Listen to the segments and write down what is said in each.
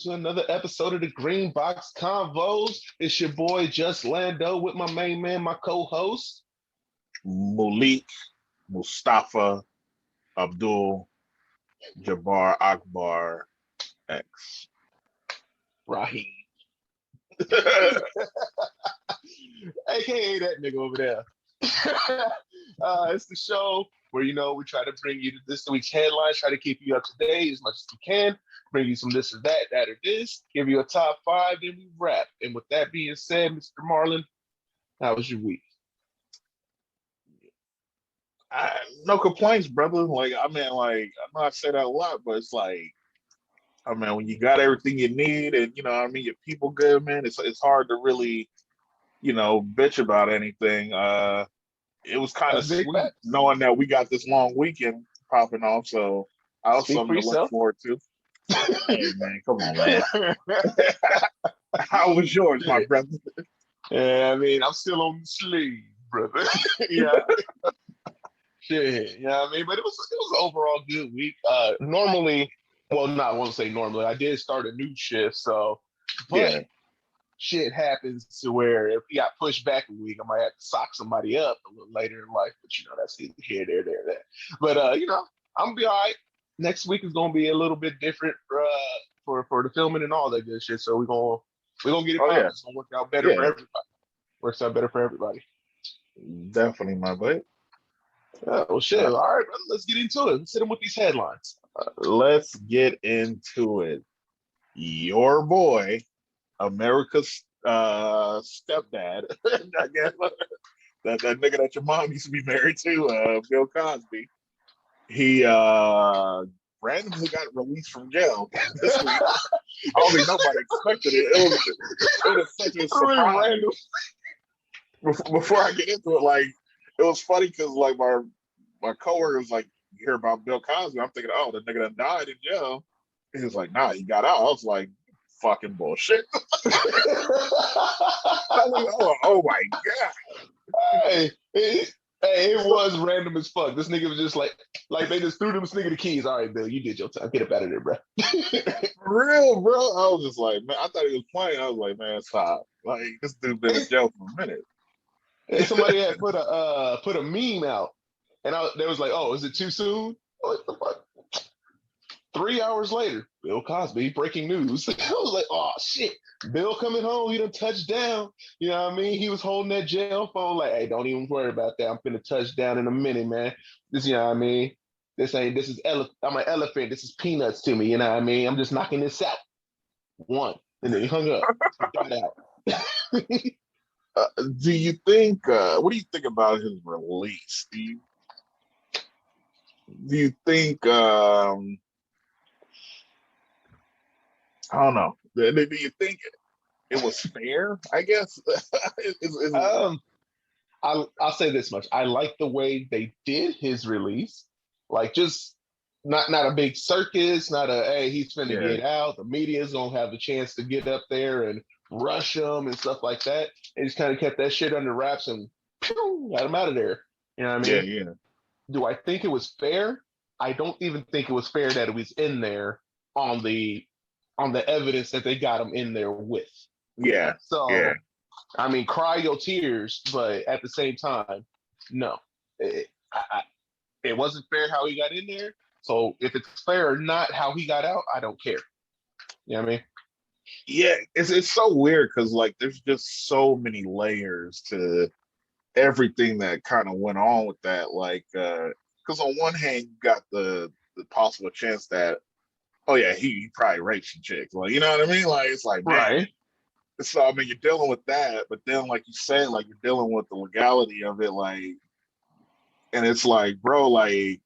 to another episode of the Greenbox Convos. It's your boy Just Lando with my main man, my co-host. Malik, Mustafa, Abdul, Jabbar Akbar, X. Raheem. AKA that nigga over there. It's the show where, we try to bring you this week's headlines, try to keep you up to date as much as we can, bring you some this or that or this, give you a top five, then we wrap. And with that being said, Mr. Marlon, how was your week? No complaints, brother. I know I say that a lot, but it's when you got everything you need and your people good, man, it's hard to really, bitch about anything. It was kind of That's big sweet facts. knowing that we got this long weekend popping off, so I was Speak for something to look yourself. forward to. Hey man, come on, man. How was yours, my brother? Yeah, I'm still on the sleeve, brother. Yeah. Shit, but it was an overall good week. Normally, well, not I won't say normally. I did start a new shift, but Yeah. shit happens to where if we got pushed back a week, I might have to sock somebody up a little later in life. But that's either here, there. But I'm gonna be all right. Next week is gonna be a little bit different for the filming and all that good shit. So we're gonna get it popping. Yeah. It's gonna work out better for Yeah. everybody. Works out better for everybody. Definitely, my boy. Oh, well, shit. All right, brother, let's get into it. Let's hit them with these headlines. Let's get into it. Your boy, America's stepdad, I guess that nigga that your mom used to be married to, Bill Cosby. He randomly got released from jail this week. I don't think nobody expected it. It was such a surprise. Before I get into it, it was funny because my coworker was like, "You hear about Bill Cosby?" I'm thinking, "Oh, the nigga that died in jail." He was like, "Nah, he got out." I was like, "Fucking bullshit." I was like, oh my god. Hey, it was random as fuck. This nigga was just like they just threw this nigga the keys. All right, Bill, you did your time. Get up out of there, bro. For real, bro. I was just like, man, I thought he was playing. I was like, man, stop. Like, this dude been in jail for a minute. And somebody had put a meme out, and they was like, "Oh, is it too soon?" What the fuck? 3 hours later, Bill Cosby, breaking news. I was like, "Oh shit, Bill coming home. He done touched down." You know what I mean? He was holding that jail phone like, "Hey, don't even worry about that. I'm finna touch down in a minute, man. This, you know what I mean? This ain't. This is I'm an elephant. This is peanuts to me. You know what I mean? I'm just knocking this out. One." And then he hung up. Got out. Do you think? What do you think about his release? Do you think? I don't know. Do you think it was fair? I guess. I'll say this much. I like the way they did his release. Like, just not a big circus, not a hey, he's finna get out. The media's gonna have the chance to get up there and rush him and stuff like that. And just kind of kept that shit under wraps and got him out of there. You know what I mean? Yeah. Do I think it was fair? I don't even think it was fair that it was in there on the evidence that they got him in there with. Yeah. So Yeah. cry your tears, but at the same time, no, it wasn't fair how he got in there. So if it's fair or not how he got out, I don't care. You know what I mean? Yeah, it's so weird because there's just so many layers to everything that kind of went on with that. Because on one hand you got the possible chance that oh yeah he probably raped some chicks, you know what I mean? It's like man. Right. So you're dealing with that, but then like you said, you're dealing with the legality of it, and it's bro,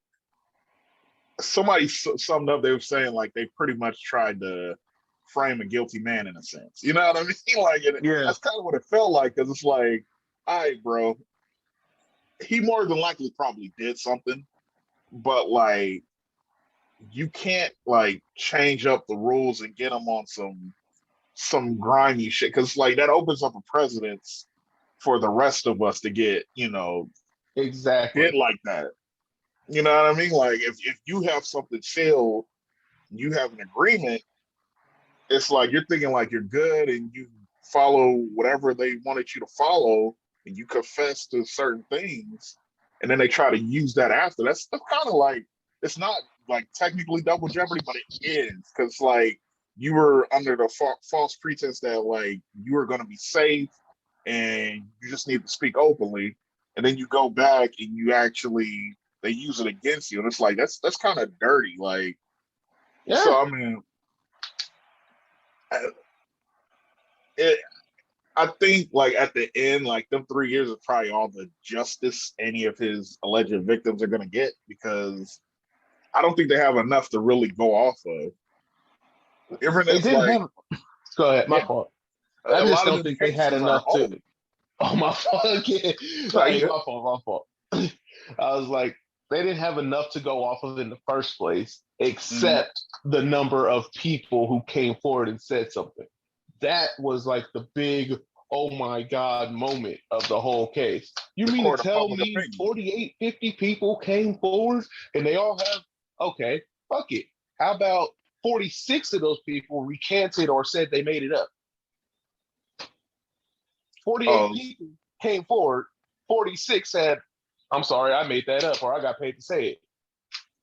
somebody summed up, they were saying they pretty much tried to frame a guilty man in a sense. You know what I mean? That's kind of what it felt like, because it's all right, bro, he more than likely probably did something, but you can't change up the rules and get him on some grimy shit, because that opens up a precedence for the rest of us to get exactly hit like that. You know what I mean? If you have something sealed, you have an agreement, it's like you're thinking like you're good and you follow whatever they wanted you to follow and you confess to certain things and then they try to use that after. That's kind of like it's not like technically double jeopardy, but it is because like you were under the false pretense that like you were going to be safe and you just need to speak openly, and then you go back and you actually they use it against you, and it's like that's kind of dirty. Like, Yeah, so I mean, it, I think like at the end, like them 3 years is probably all the justice any of his alleged victims are gonna get because I don't think they have enough to really go off of. Even they if didn't like, have. Go ahead, my yeah, fault. I a just lot of don't them think they had cases are enough to. old. Oh, my fault again. No, Like, you my fault, my fault. I was like, they didn't have enough to go off of in the first place, good. except the number of people who came forward and said something. That was like the big, oh my God moment of the whole case. You The mean to court of tell public me opinion. 48, 50 people came forward and they all have, okay, fuck it. How about 46 of those people recanted or said they made it up? 48 Oh, people came forward, 46 said, I'm sorry, I made that up or I got paid to say it.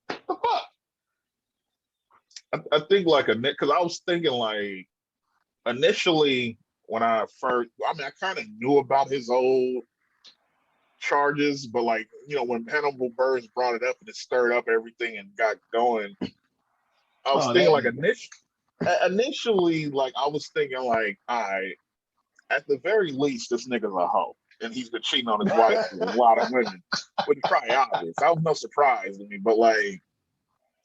The fuck? I think like a because I was thinking like initially when I first, I mean, I kind of knew about his old charges, but like when Hannibal Buress brought it up and it stirred up everything and got going, I was Oh, thinking that like nigga. initially like I was thinking like, I at the very least this nigga's a hoe and he's been cheating on his wife with a lot of women, which is probably obvious. That was no surprise to me, but like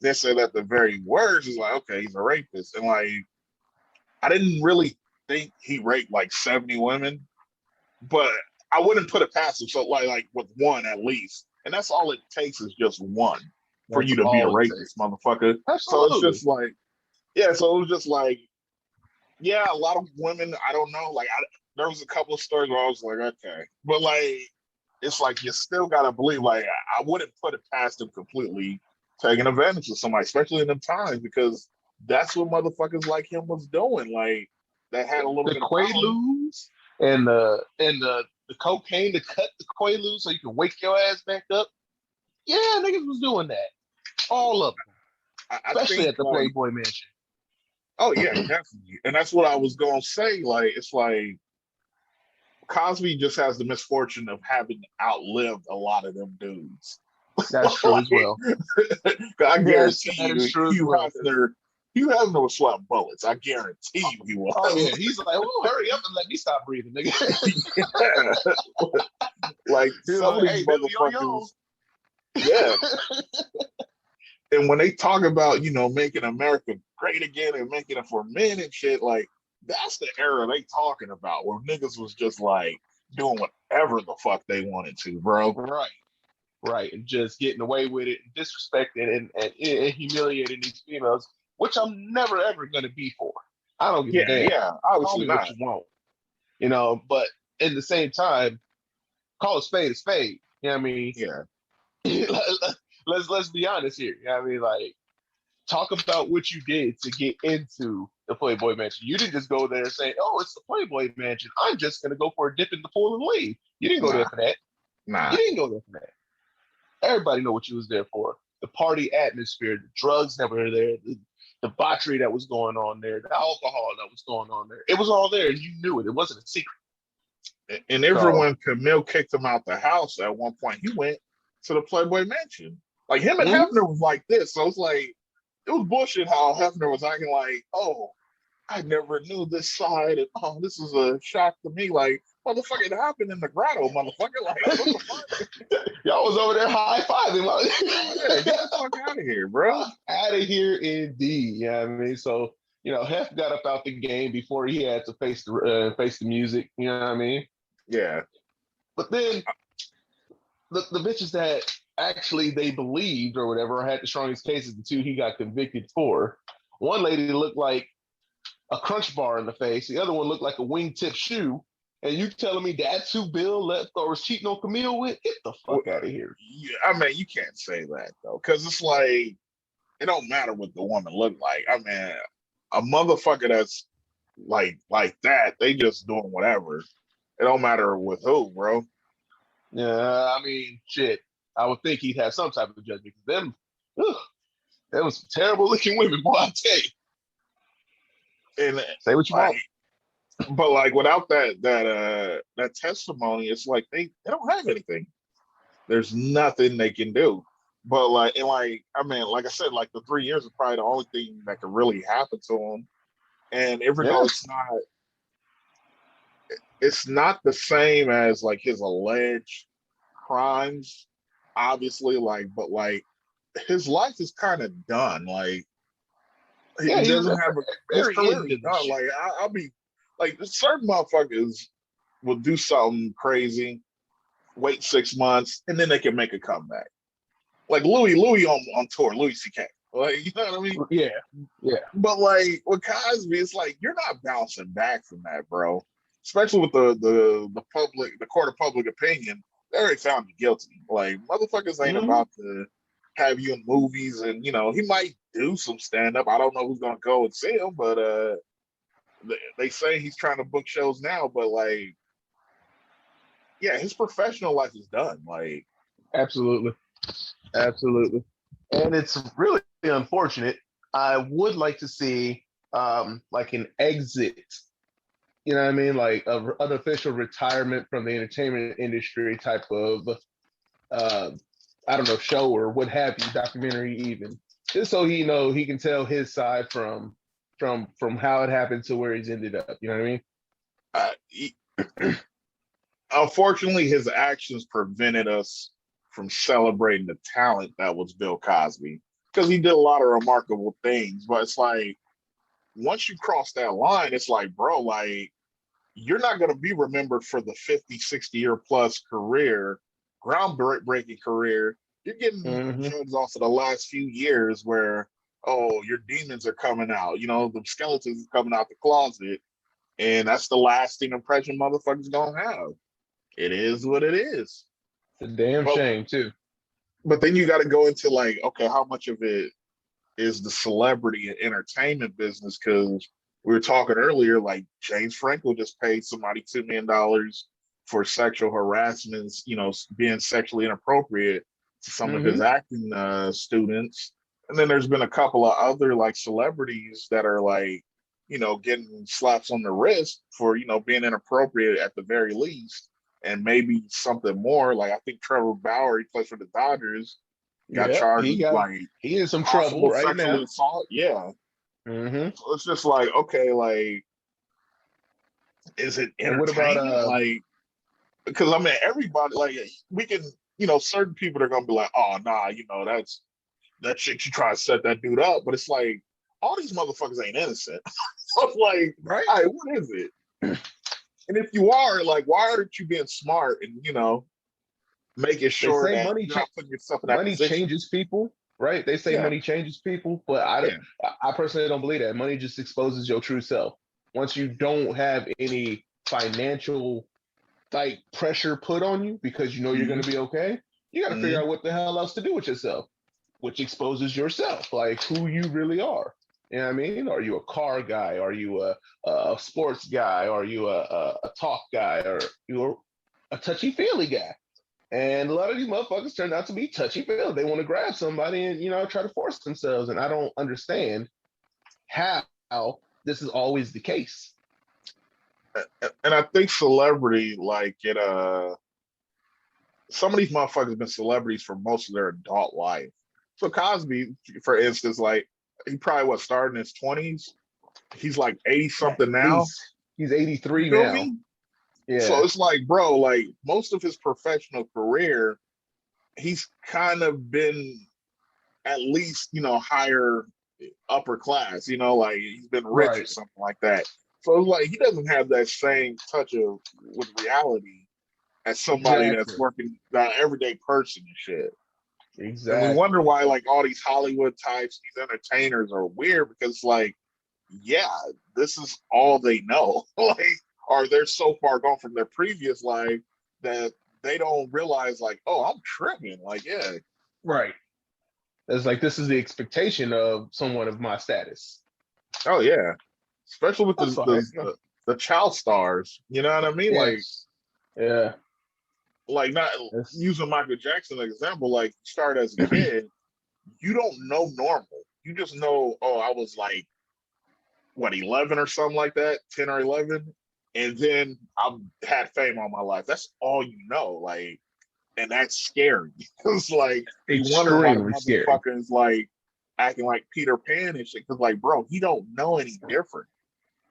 they said at the very worst is like, okay, he's a rapist, and like I didn't really think he raped like 70 women, but I wouldn't put it past him. So like with one at least, and that's all it takes is just one for That's you to be a all it rapist, takes. motherfucker. So it's Absolutely. just like, yeah. So it was just like, yeah, a lot of women. I don't know. Like there was a couple of stories where I was like, okay, but like it's like you still gotta believe. Like I wouldn't put it past him completely taking advantage of somebody, especially in them times, because that's what motherfuckers like him was doing. Like that had a little The bit of power. Quaaludes and the cocaine to cut the Quaaludes so you can wake your ass back up. Yeah, niggas was doing that. All of them, I especially think at the like, Playboy Mansion. oh yeah, definitely, and that's what I was gonna say. Like it's like Cosby just has the misfortune of having outlived a lot of them dudes. That's true as Like, well. I Yes, guarantee that is you, true as well. Hugh Hefner was sweating bullets. I guarantee you he Oh yeah, was. he's like, oh, hurry up and let me stop breathing, nigga. Yeah. Like He's some of like, these hey, Billy, yo, motherfuckers, yeah. And when they talk about, making America great again and making it for men and shit, like that's the era they talking about where niggas was just like doing whatever the fuck they wanted to, bro. right, right, and just getting away with it, and disrespecting and humiliating these females, which I'm never ever gonna be for. I don't give a Yeah, damn. yeah, Call obviously me what not. you want, but in the same time, call a spade a spade. You know what I mean? Yeah. Let's be honest here. You know what I mean? Like, talk about what you did to get into the Playboy Mansion. You didn't just go there and say, "Oh, it's the Playboy Mansion. I'm just gonna go for a dip in the pool and leave." You didn't go there Nah, for that. You nah. didn't go there for that. Everybody know what you was there for. The party atmosphere, the drugs that were there, the debauchery that was going on there, the alcohol that was going on there. It was all there, and you knew it. It wasn't a secret. And So, everyone, Camille kicked him out the house at one point. He went to the Playboy Mansion. Like him and mm-hmm. Hefner was like this. So it's like it was bullshit how Hefner was acting like, oh, I never knew this side, and oh, this is a shock to me. Like, motherfucker, it happened in the grotto, motherfucker. Like, what the fuck? Y'all was over there high fiving. Yeah, get the fuck out of here, bro. Out of here, indeed. Yeah, I mean, so Hef got up out the game before he had to face the music. You know what I mean? Yeah. But then the bitches that actually they believed or whatever had the strongest cases, the two he got convicted for. One lady looked like a crunch bar in the face. The other one looked like a wingtip shoe. And you telling me that's who Bill left or was cheating on Camille with? Get the Well, fuck out of here. yeah, I mean, you can't say that though, because it's like it don't matter what the woman looked like. I mean, a motherfucker that's like that, they just doing whatever. It don't matter with who, bro. Yeah, I mean, shit. I would think he'd have some type of judgment because ugh, them was terrible looking women, boy. I tell you. And Say what you like, want. but like without that testimony, it's like they don't have anything. There's nothing they can do. But like, and like, I mean, like I said, like the 3 years is probably the only thing that could really happen to him. And even though Yeah. it's not the same as like his alleged crimes, obviously, like, but like his life is kind of done. Like Yeah, he he's doesn't have his very career is into this done. shit. Like I'll be like certain motherfuckers will do something crazy, wait 6 months, and then they can make a comeback. Like Louis on tour, Louis C.K. Like, you know what I mean? Yeah. Yeah. But like with Cosby, it's like you're not bouncing back from that, bro. Especially with the court of public opinion, they already found you guilty. Like motherfuckers ain't Mm-hmm. about to have you in movies, and he might do some stand up. I don't know who's gonna go and see him, but they say he's trying to book shows now. But like, yeah, his professional life is done. Like, Absolutely. Absolutely. And it's really unfortunate. I would like to see like an exit, you know what I mean? Like an official retirement from the entertainment industry type of uh I don't know, show or what have you, documentary even. Just so he can tell his side from how it happened to where he's ended up. You know what I mean? he, unfortunately, his actions prevented us from celebrating the talent that was Bill Cosby because he did a lot of remarkable things. But it's like once you cross that line, it's like, bro, like you're not going to be remembered for the 50, 60 year plus career, groundbreaking career. You're getting Mm-hmm. judged off of the last few years where, oh, your demons are coming out. The skeletons are coming out the closet. And that's the lasting impression motherfuckers gonna have. It is what it is. It's a damn But shame too. but then you got to go into like, okay, how much of it is the celebrity and entertainment business? Because we were talking earlier, like James Franco just paid somebody $2 million for sexual harassments, being sexually inappropriate to some of his Mm-hmm. acting students. And then there's been a couple of other like celebrities that are like, getting slaps on the wrist for, being inappropriate at the very least. And maybe something more. Like I think Trevor Bauer, he plays for the Dodgers, got Yep. charged with like He in some trouble possible right sexually now. assault. Yeah. Mm-hmm. So it's just like, okay, like, is it And what about entertainment? Like, because I mean, everybody, like, we can, certain people are gonna be like, oh, nah, that's that chick, she trying to set that dude up. But it's like, all these motherfuckers ain't innocent. So it's like, right? all right, what is it? And if you are, like, why aren't you being smart and, making They sure say that you're not putting yourself in that money position? changes people, right? They say Yeah, money changes people, but I yeah. I personally don't believe that. Money just exposes your true self. Once you don't have any financial like pressure put on you because you know you're going Mm-hmm, to be okay, you got to figure mm-hmm, out what the hell else to do with yourself, which exposes yourself, like who you really are. You know what I mean? Are you a car guy? Are you a sports guy? Are you a talk guy? Or you're a touchy feely guy? And a lot of these motherfuckers turn out to be touchy feely. They want to grab somebody and try to force themselves. And I don't understand how this is always the case. and I think celebrity, like some of these motherfuckers been celebrities for most of their adult life. So Cosby, for instance, like he probably started in his 20s. He's like 80 At something now. least he's You 83 feel now. me? So Yeah. it's like, bro, like most of his professional career, he's kind of been at least, higher upper class, like he's been rich or Right. something like that. So it's like he doesn't have that same touch of with reality as somebody that's Exactly. working that everyday person and shit. And we wonder Exactly. why like all these Hollywood types, these entertainers are weird because like, yeah, this is all they know. Like, or they're so far gone from their previous life that they don't realize like, oh, I'm tripping. Like, yeah. Right. It's like this is the expectation of someone of my status. Oh yeah, especially with That's fine. the child stars. You know what I mean? Yes. Yeah. Like not It's, using Michael Jackson as an example. Like start as a kid, you don't know normal. You just know, oh, I was like what 11 or something like that, 10 or 11, and then I've had fame all my life. That's all you know. Like, and that's scary. It's like you wonder why the extremely scary. motherfucker is like acting like Peter Pan and shit. Because like, bro, he don't know any different.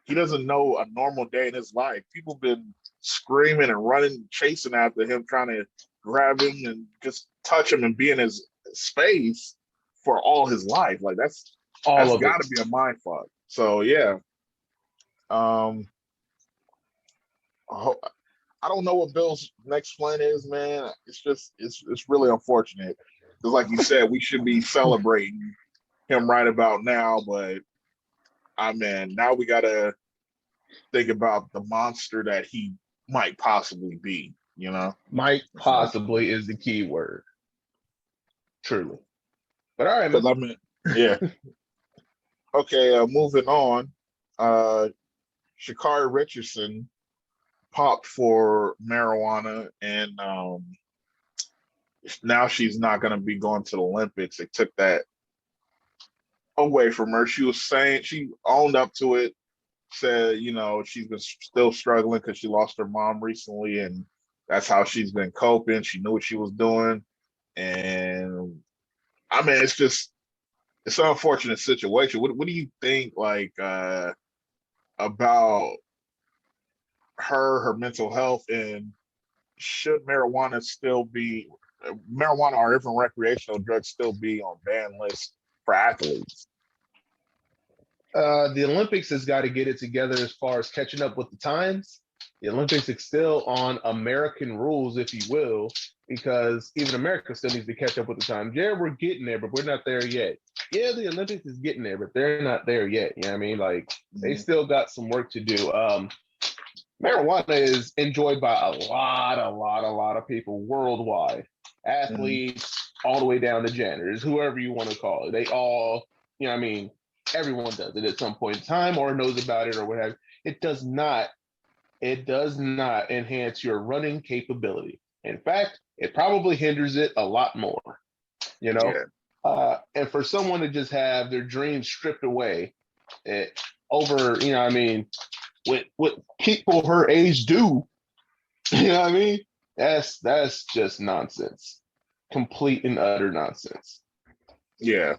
He doesn't know a normal day in his life. People been screaming and running, chasing after him, trying to grab him and just touch him and be in his space for all his life. Like All that's of got it. to be a mind fuck. So yeah, um, I don't know what Bill's next plan is, man. It's just it's really unfortunate because, like you said, we should be celebrating him right about now, but I mean, now we gotta think about the monster that he might possibly be. You know, Might it's like possibly is the key word. Truly. But all right, man. because I mean, yeah. Okay, moving on. Uh, Shakari Richardson popped for marijuana, and now she's not going to be going to the Olympics. They took that away from her. She was saying she owned up to it, said, she's been still struggling because she lost her mom recently, and that's how she's been coping. She knew what she was doing, and I mean, it's an unfortunate situation. What do you think, like, about her mental health, and should marijuana or even recreational drugs still be on ban lists for athletes? The Olympics has got to get it together as far as catching up with the times. The Olympics is still on American rules, if you will, because even America still needs to catch up with the times. Yeah, we're getting there, but we're not there yet. Yeah, the Olympics is getting there, but they're not there yet. You know what I mean? Like they Mhm. still got some work to do. Marijuana is enjoyed by a lot of people worldwide. Mhm. Athletes, all the way down to janitors, whoever you want to call it. They all, you know what I mean? Everyone does it at some point in time or knows about it or what have you. It does not enhance your running capability. In fact, it probably hinders it a lot more, you know? Yeah. And for someone to just have their dreams stripped away over, you know what I mean, what people her age do, you know what I mean? That's just nonsense. Complete and utter nonsense. Yeah.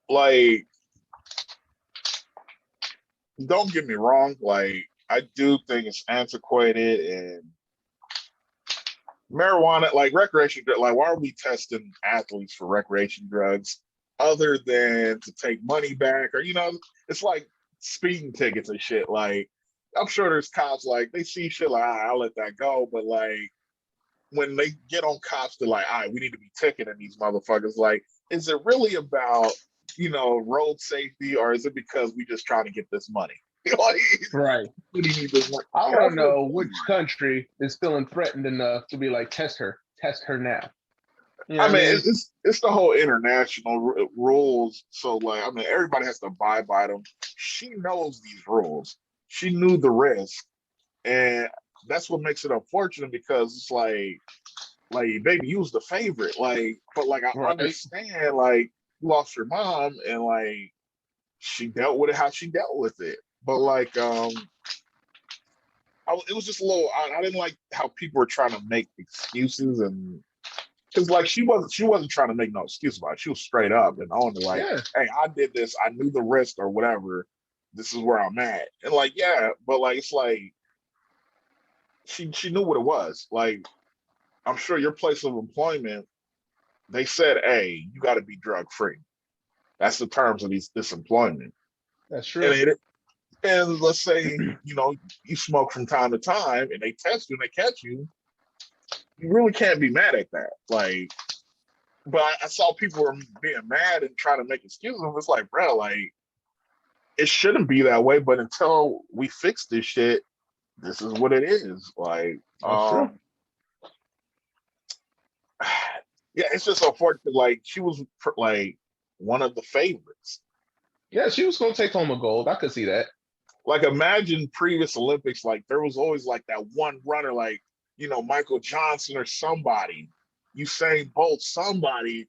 Like, don't get me wrong. Like, I do think it's antiquated and marijuana, like recreation, like, why are we testing athletes for recreation drugs other than to take money back? Or, it's like speeding tickets and shit. Like, I'm sure there's cops, like, they see shit like, I'll let that go. But, like, when they get on cops, they're like, all right, we need to be ticketing these motherfuckers. Like, is it really about, road safety, or is it because we just trying to get this money? Like, Right. we need this money. I And want to that's what it know seems which like. country is feeling threatened enough to be like, test her now. You know I what I mean, mean? it's the whole international rules. So, like, I mean, everybody has to abide by them. She knows these rules. She knew the risk, and that's what makes it unfortunate because it's like, baby, you was the favorite. Like, but like, I Right. understand, like, you lost your mom, and like, she dealt with it how she dealt with it. But like, it was just a little. I didn't like how people were trying to make excuses, and because like she wasn't trying to make no excuse about it. She was straight up and on it, like, Yeah, hey, I did this. I knew the risk or whatever. This is where I'm at. And like, yeah, but like, it's like she knew what it was. Like, I'm sure your place of employment, they said, hey, you got to be drug free. That's the terms of this employment. that's And true. let's say, you smoke from time to time and they test you and they catch you, you really can't be mad at that. Like, but I saw people were being mad and trying to make excuses. It's like, bro, like, it shouldn't be that way. But until we fix this shit, this is what it is. Like, That's true. yeah, it's just unfortunate. Like, she was like one of the favorites, Yeah, she was gonna take home a gold. I could see that. Like imagine previous Olympics, like there was always like that one runner, like Michael Johnson or somebody, Usain Bolt, somebody,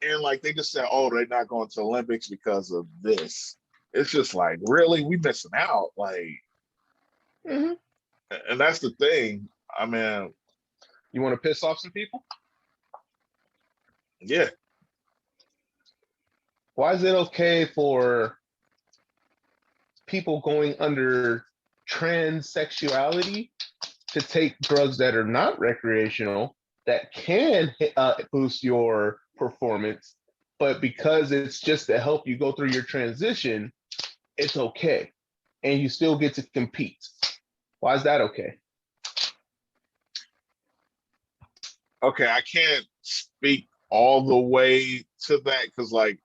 and like they just said, oh, they're not going to Olympics because of this. It's just like really, we missing out. Like, Hmm. and that's the thing. I mean, You want to piss off some people? yeah, Why is it okay for people going under transsexuality to take drugs that are not recreational that can boost your performance, but because it's just to help you go through your transition, it's okay, and you still get to compete? Why is that okay? okay, I can't speak all the way to that because like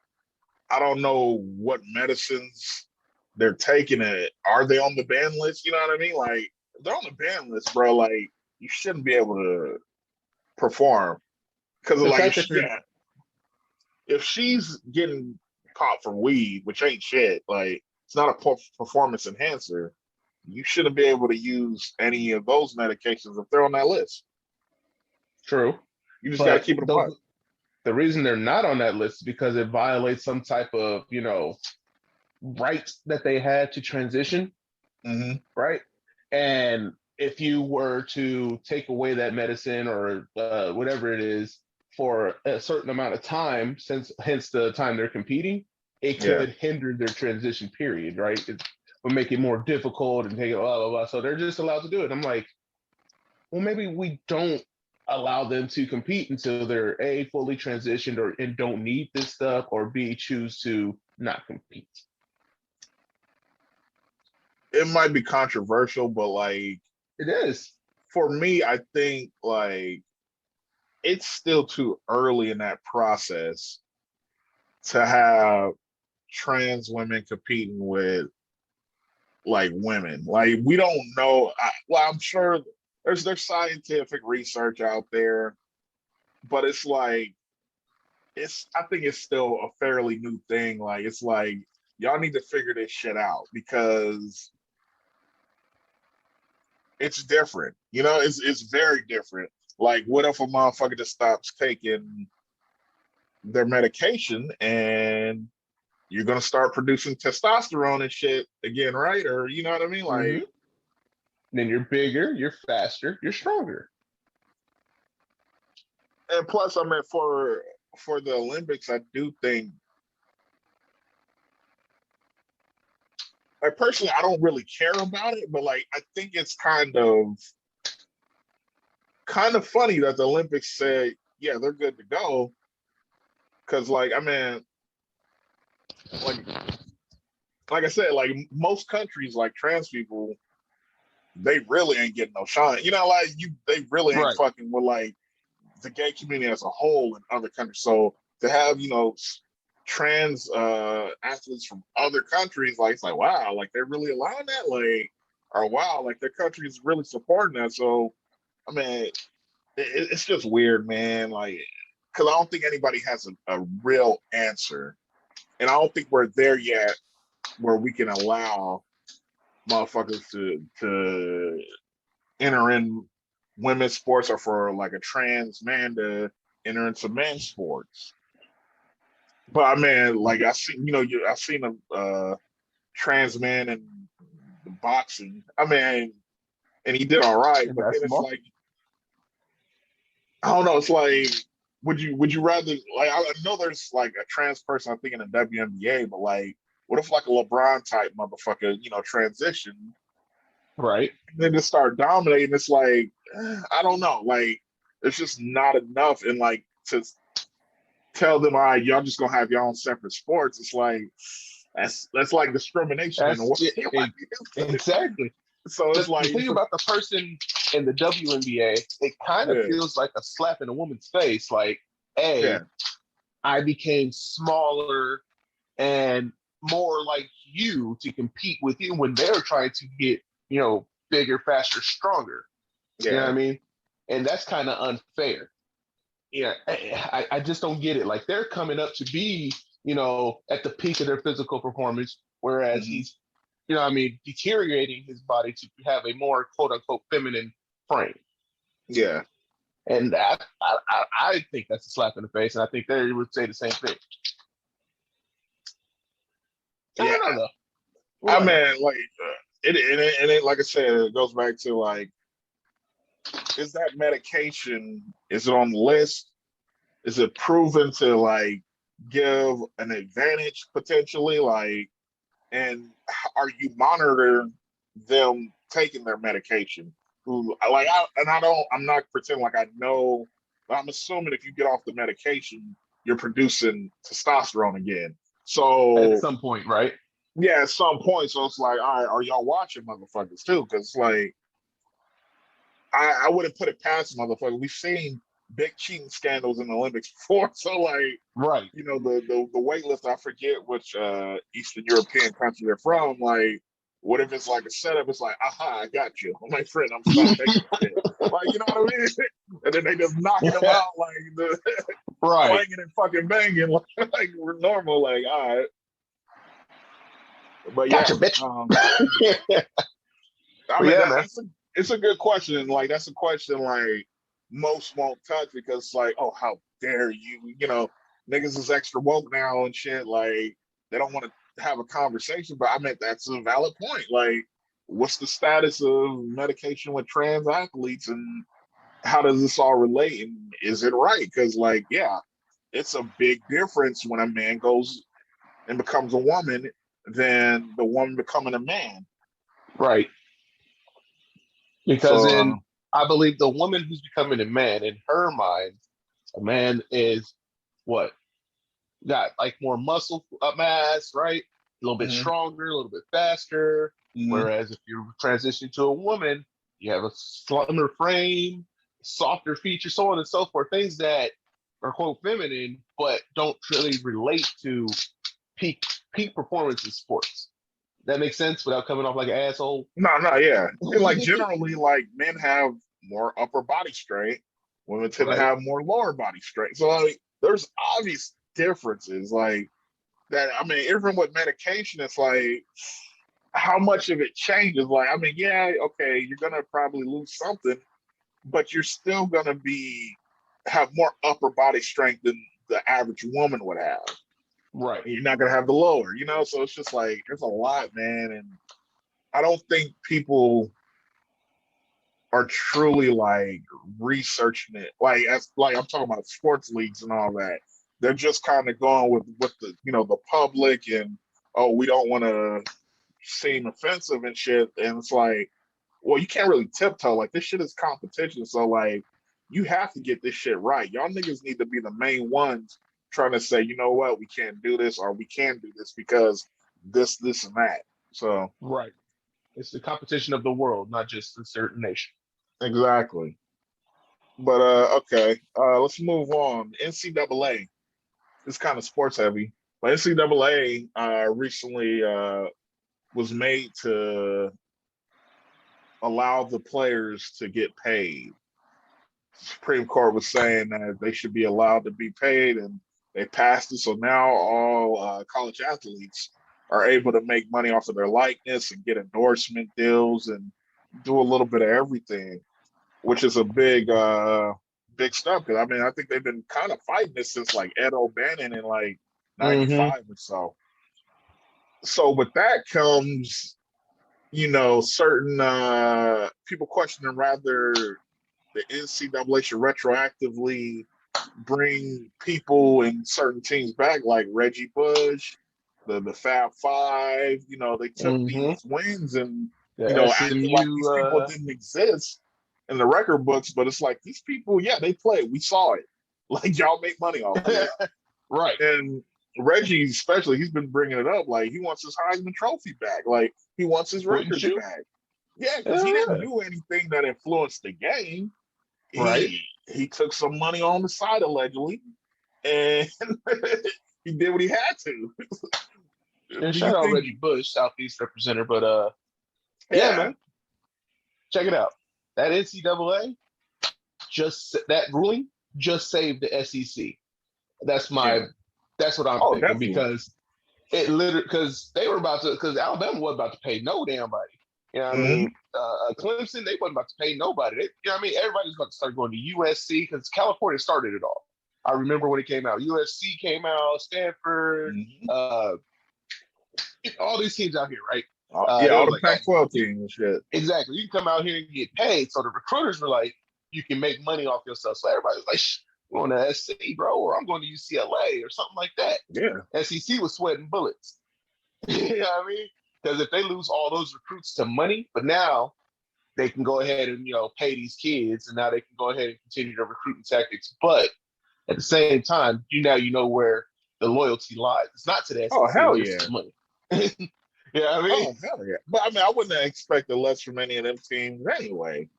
I don't know what medicines they're taking. It are they on the ban list? You know what I mean? Like if they're on the ban list, bro. Like you shouldn't be able to perform because The like fact that you're if she's getting caught for weed, which ain't shit, like it's not a performance enhancer. You shouldn't be able to use any of those medications if they're on that list. true, You just got to but keep it apart. the reason they're not on that list is because it violates some type of rights that they had to transition, Mm-hmm. right? And if you were to take away that medicine or whatever it is for a certain amount of time, since hence the time they're competing, it Yeah. could hinder their transition period, right? It would make it more difficult and take it blah blah blah. So they're just allowed to do it. I'm like, well, maybe we don't allow them to compete until they're a fully transitioned or and don't need this stuff, or b choose to not compete. It might be controversial, but like It is. for me, I think like it's still too early in that process to have trans women competing with like women. Like we don't know. Well, I'm sure there's scientific research out there, but it's like I think it's still a fairly new thing. Like it's like y'all need to figure this shit out because it's different. It's very different. Like what if a motherfucker just stops taking their medication and you're gonna start producing testosterone and shit again, right? Or you know what I mean? Mm-hmm. Like, Then you're bigger, you're faster, you're stronger. and plus, I mean, for the Olympics, I do think, like personally, I don't really care about it, but like, I think it's kind of funny that the Olympics say, yeah, they're good to go, because like, I mean, like, like I said, like most countries, like trans people, they really ain't getting no shine. Like they really ain't Right. fucking with like the gay community as a whole in other countries. So to have trans athletes from other countries, like it's like wow, like they're really allowing that, like or wow, like their country is really supporting that. So I mean, it's just weird, man. Like because I don't think anybody has a real answer, and I don't think we're there yet where we can allow motherfuckers to enter in women's sports or for like a trans man to enter into men's sports. But I mean, like I see, I've seen a trans man in boxing. I mean, and he did all right. And But then it's basketball. like I don't know. It's like would you rather like I know there's like a trans person I think in the WNBA, but like what if like a LeBron type motherfucker, transition Right. and then just start dominating? It's like I don't know. Like it's just not enough, and like to tell them, all right, y'all just gonna have your own separate sports. It's like that's like discrimination in a That's way. exactly. So it's The like, thing about the person in the WNBA, it kind of yeah, feels like a slap in a woman's face. Like, hey, yeah, I became smaller and more like you to compete with you when they're trying to get, bigger, faster, stronger. You know what yeah, I mean? And that's kind of unfair. Yeah, I just don't get it. Like they're coming up to be at the peak of their physical performance, whereas Hmm. he's, deteriorating his body to have a more quote unquote feminine frame. Yeah. And I think that's a slap in the face, and I think they would say the same thing. I Yeah. don't know though. I What do I know? mean, like, it, like I said, it goes back to like, is that medication? Is it on the list? Is it proven to like give an advantage potentially? Like, and are you monitoring them taking their medication? Who like I don't, I'm not pretending like I know, but I'm assuming if you get off the medication, you're producing testosterone again. At So some point, right? yeah, at some point, so it's like, all right, are y'all watching motherfuckers too? Because like I wouldn't put it past motherfuckers. We've seen big cheating scandals in the Olympics before, so like, Right. the weightlifter, I forget which Eastern European country they're from. Like, what if it's like a setup? It's like, aha, I got you. I'm my friend. I'm stop taking this shit. Like, you know what I mean? And then they just knocking them out like the Right. clanging and fucking banging like we're normal. Like, all right, but yeah, Gotcha, bitch. I But mean yeah, man. it's a good question. Like, that's a question like most won't touch because like, oh, how dare you? Niggas is extra woke now and shit. Like, they don't want to have a conversation. But I mean, that's a valid point. Like, what's the status of medication with trans athletes and how does this all relate? And is it right? Because like, yeah, it's a big difference when a man goes and becomes a woman than the woman becoming a man. Right. Because So I believe the woman who's becoming a man, in her mind, a man is what? Got like more muscle mass, right? A little bit mhm, stronger, a little bit faster. mhm. Whereas if you transition to a woman, you have a slimmer frame, softer features, so on and so forth. Things that are quote feminine, but don't really relate to peak peak performance in sports. That makes sense without coming off like an asshole. No, no, yeah. And like generally, like men have more upper body strength, women tend to Right. have more lower body strength. So like there's obvious differences. Like that, I mean, even with medication, it's like how much of it changes. Like, I mean, yeah, okay, you're gonna probably lose something, but you're still gonna be have more upper body strength than the average woman would have. Right. And you're not gonna have the lower. So it's just like there's a lot, man. And I don't think people are truly like researching it. Like as like I'm talking about sports leagues and all that. They're just kind of going with what the public and oh, we don't want to seem offensive and shit. And it's like, well, you can't really tiptoe. Like this shit is competition. So like you have to get this shit right. Y'all niggas need to be the main ones trying to say, you know what, we can't do this or we can do this because this, and that. So Right. It's the competition of the world, not just a certain nation. exactly. But okay, let's move on. NCAA is kind of sports heavy, but NCAA recently was made to allow the players to get paid. Supreme Court was saying that they should be allowed to be paid, and they passed it. So now all college athletes are able to make money off of their likeness and get endorsement deals and do a little bit of everything, which is a big step. Because I mean, I think they've been kind of fighting this since like Ed O'Bannon in like Mm-hmm. '95 or so. So with that comes, certain people questioning rather the NCAA should retroactively bring people in certain teams back, like Reggie Bush, the Fab Five. They took Mm-hmm. these wins and The acted like SMU, these people didn't exist in the record books, but it's like these people, yeah, they played. We saw it. Like y'all make money off of this. right. And Reggie, especially, he's been bringing it up. Like he wants his Heisman Trophy back. Like he wants his Wouldn't records you? back. Yeah, because he Hell didn't yeah. do anything that influenced the game. Right. He took some money on the side allegedly, and he did what he had to. And Do you shout out think? Reggie Bush, Southeast representative. But yeah, Yeah, man, check it out. That NCAA that ruling just saved the SEC. That's my yeah. That's what I'm Oh, thinking definitely. because it literally because they were about to because Alabama wasn't about to pay no damn body. You know what I Hmm. mean? Clemson, they wasn't about to pay nobody. They, you know what I mean? Everybody's about to start going to USC because California started it all. I remember when it came out. USC came out, Stanford, Hmm. uh, all these teams out here, right? Yeah, They all was the like, hey, Pac-12 you teams and shit. exactly, you can come out here and get paid. So the recruiters were like, you can make money off yourself. So everybody was like, I'm going to SC, bro, or I'm going to UCLA or something like that. Yeah. SEC was sweating bullets. You know what I mean? Because if they lose all those recruits to money, but now they can go ahead and pay these kids, and now they can go ahead and continue their recruiting tactics. But at the same time, you know where the loyalty lies. It's not to the Oh, SEC; hell it's yeah. to the money. Yeah, I mean, Oh, hell yeah. But I mean, I wouldn't have expected less from any of them teams anyway.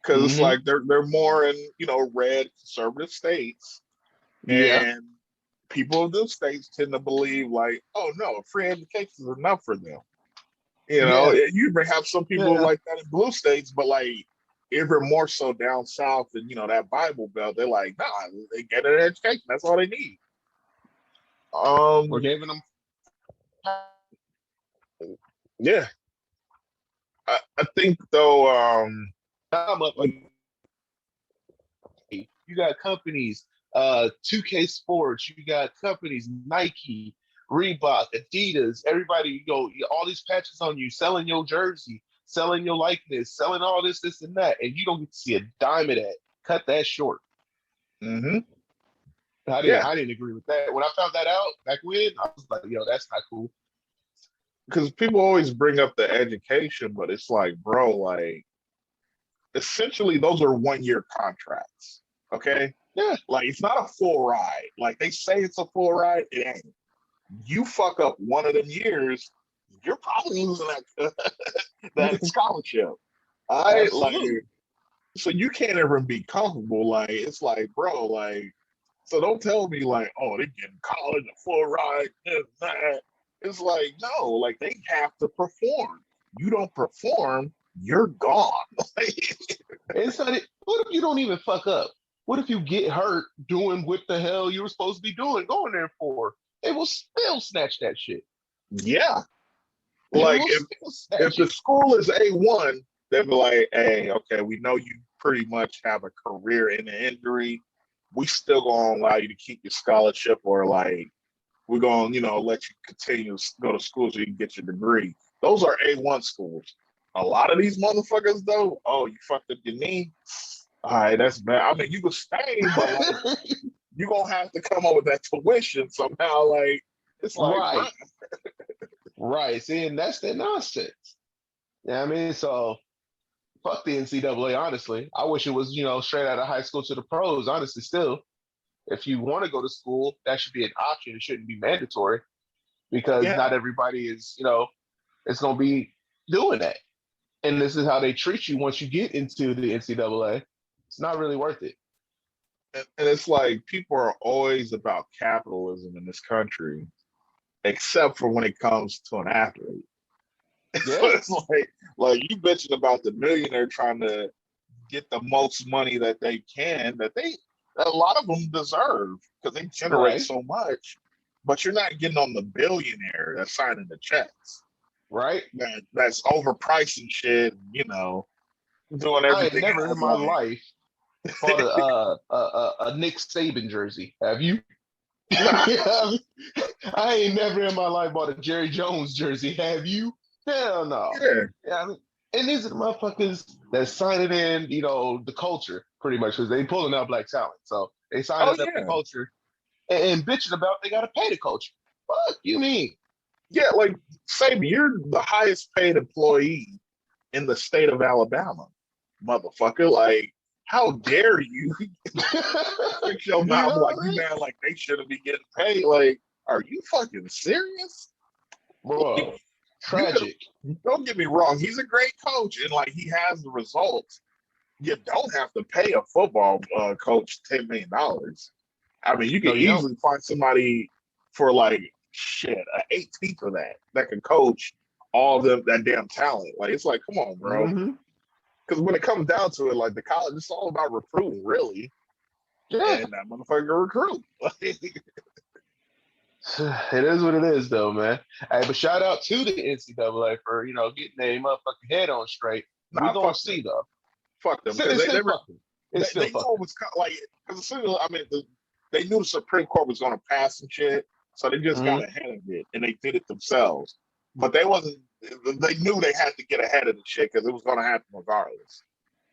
Because it's mm-hmm. like they're more in, red conservative states. Yeah, And people of those states tend to believe like, oh no, free education is enough for them. yeah, You even have some people yeah. like that in blue states, but like even more so down south and that Bible Belt, they're like, nah, they get an education. That's all they need. We're Um, giving them yeah, I think though, time up. like, You got companies, 2K Sports. You got companies, Nike, Reebok, Adidas. Everybody, all these patches on you, selling your jersey, selling your likeness, selling all this, and that, and you don't get to see a dime of that. Cut that short. hmm I didn't. yeah, I didn't agree with that. When I found that out back when, I was like, "Yo, that's not cool." because people always bring up the education, but it's like, bro, like essentially those are 1 year contracts. Okay. Yeah, Like it's not a full ride. Like they say it's a full ride, it ain't. You fuck up one of them years, you're probably losing that that scholarship. I like absolutely. so you can't ever be comfortable. Like it's like, bro, like so don't tell me like, oh, they getting college a full ride, this, that. It's like, no, like they have to perform. You don't perform, you're gone. And so, what if you don't even fuck up? What if you get hurt doing what the hell you were supposed to be doing, going there for? They will still snatch that shit. Yeah. They Like will still if snatch the it. school is A1, they'll be like, hey, okay, we know you pretty much have a career in the injury. We still gonna allow you to keep your scholarship, or like we're gonna, let you continue to go to school so you can get your degree. Those are A1 schools. A lot of these motherfuckers though, oh, you fucked up your knee. All right, that's bad. I mean, you can stay, but like you're gonna have to come up with that tuition somehow. Like it's like, bro. Right, right. See, and that's the nonsense. Yeah, I mean, so fuck the NCAA. Honestly, I wish it was straight out of high school to the pros. Honestly, still, if you want to go to school, that should be an option. It shouldn't be mandatory because Yeah. not everybody is it's gonna be doing that. And this is how they treat you once you get into the NCAA. It's not really worth it. And it's like people are always about capitalism in this country, except for when it comes to an athlete. So Yeah, it's like you bitching about the millionaire trying to get the most money that they can, that a lot of them deserve because they generate right, so much. But you're not getting on the billionaire that's signing the checks. right. That's overpricing shit, doing I ain't everything never in else. my life bought a Nick Saban jersey. Have you? Nah, I ain't never in my life bought a Jerry Jones jersey. Have you? Hell no. yeah. Yeah, I mean, and these are the motherfuckers that sign it in, the culture pretty much because they pulling out black talent. So they sign Oh it up the yeah. culture and bitching about they got to pay the culture. Fuck you mean? Yeah, like Saban, you're the highest paid employee in the state of Alabama, motherfucker. Like, how dare you fix your You mouth know like what I you mean? man like they shouldn't be getting paid? Like, are you fucking serious? Like, Bro, you could tragic. don't get me wrong, he's a great coach and like he has the results. You don't have to pay a football coach $10 million. I mean, you No, could you don't. easily find somebody for like shit, an 18th of that can coach all of them that damn talent. Like it's like, come on, bro. Mm-hmm. Because when it comes down to it, like the college, it's all about recruiting, really. Yeah. And that motherfucker recruit. It is what it is, though, man. Hey, but shout out to the NCAA for getting their motherfucking head on straight. We Nah, gonna fuck them. see though. Fuck them because It's they still were fucking. It's still they knew it fucking. was like because I mean they knew the Supreme Court was going to pass some shit, so they just got Hmm. ahead of it and they did it themselves. But they wasn't. They knew they had to get ahead of the shit because it was going to happen regardless.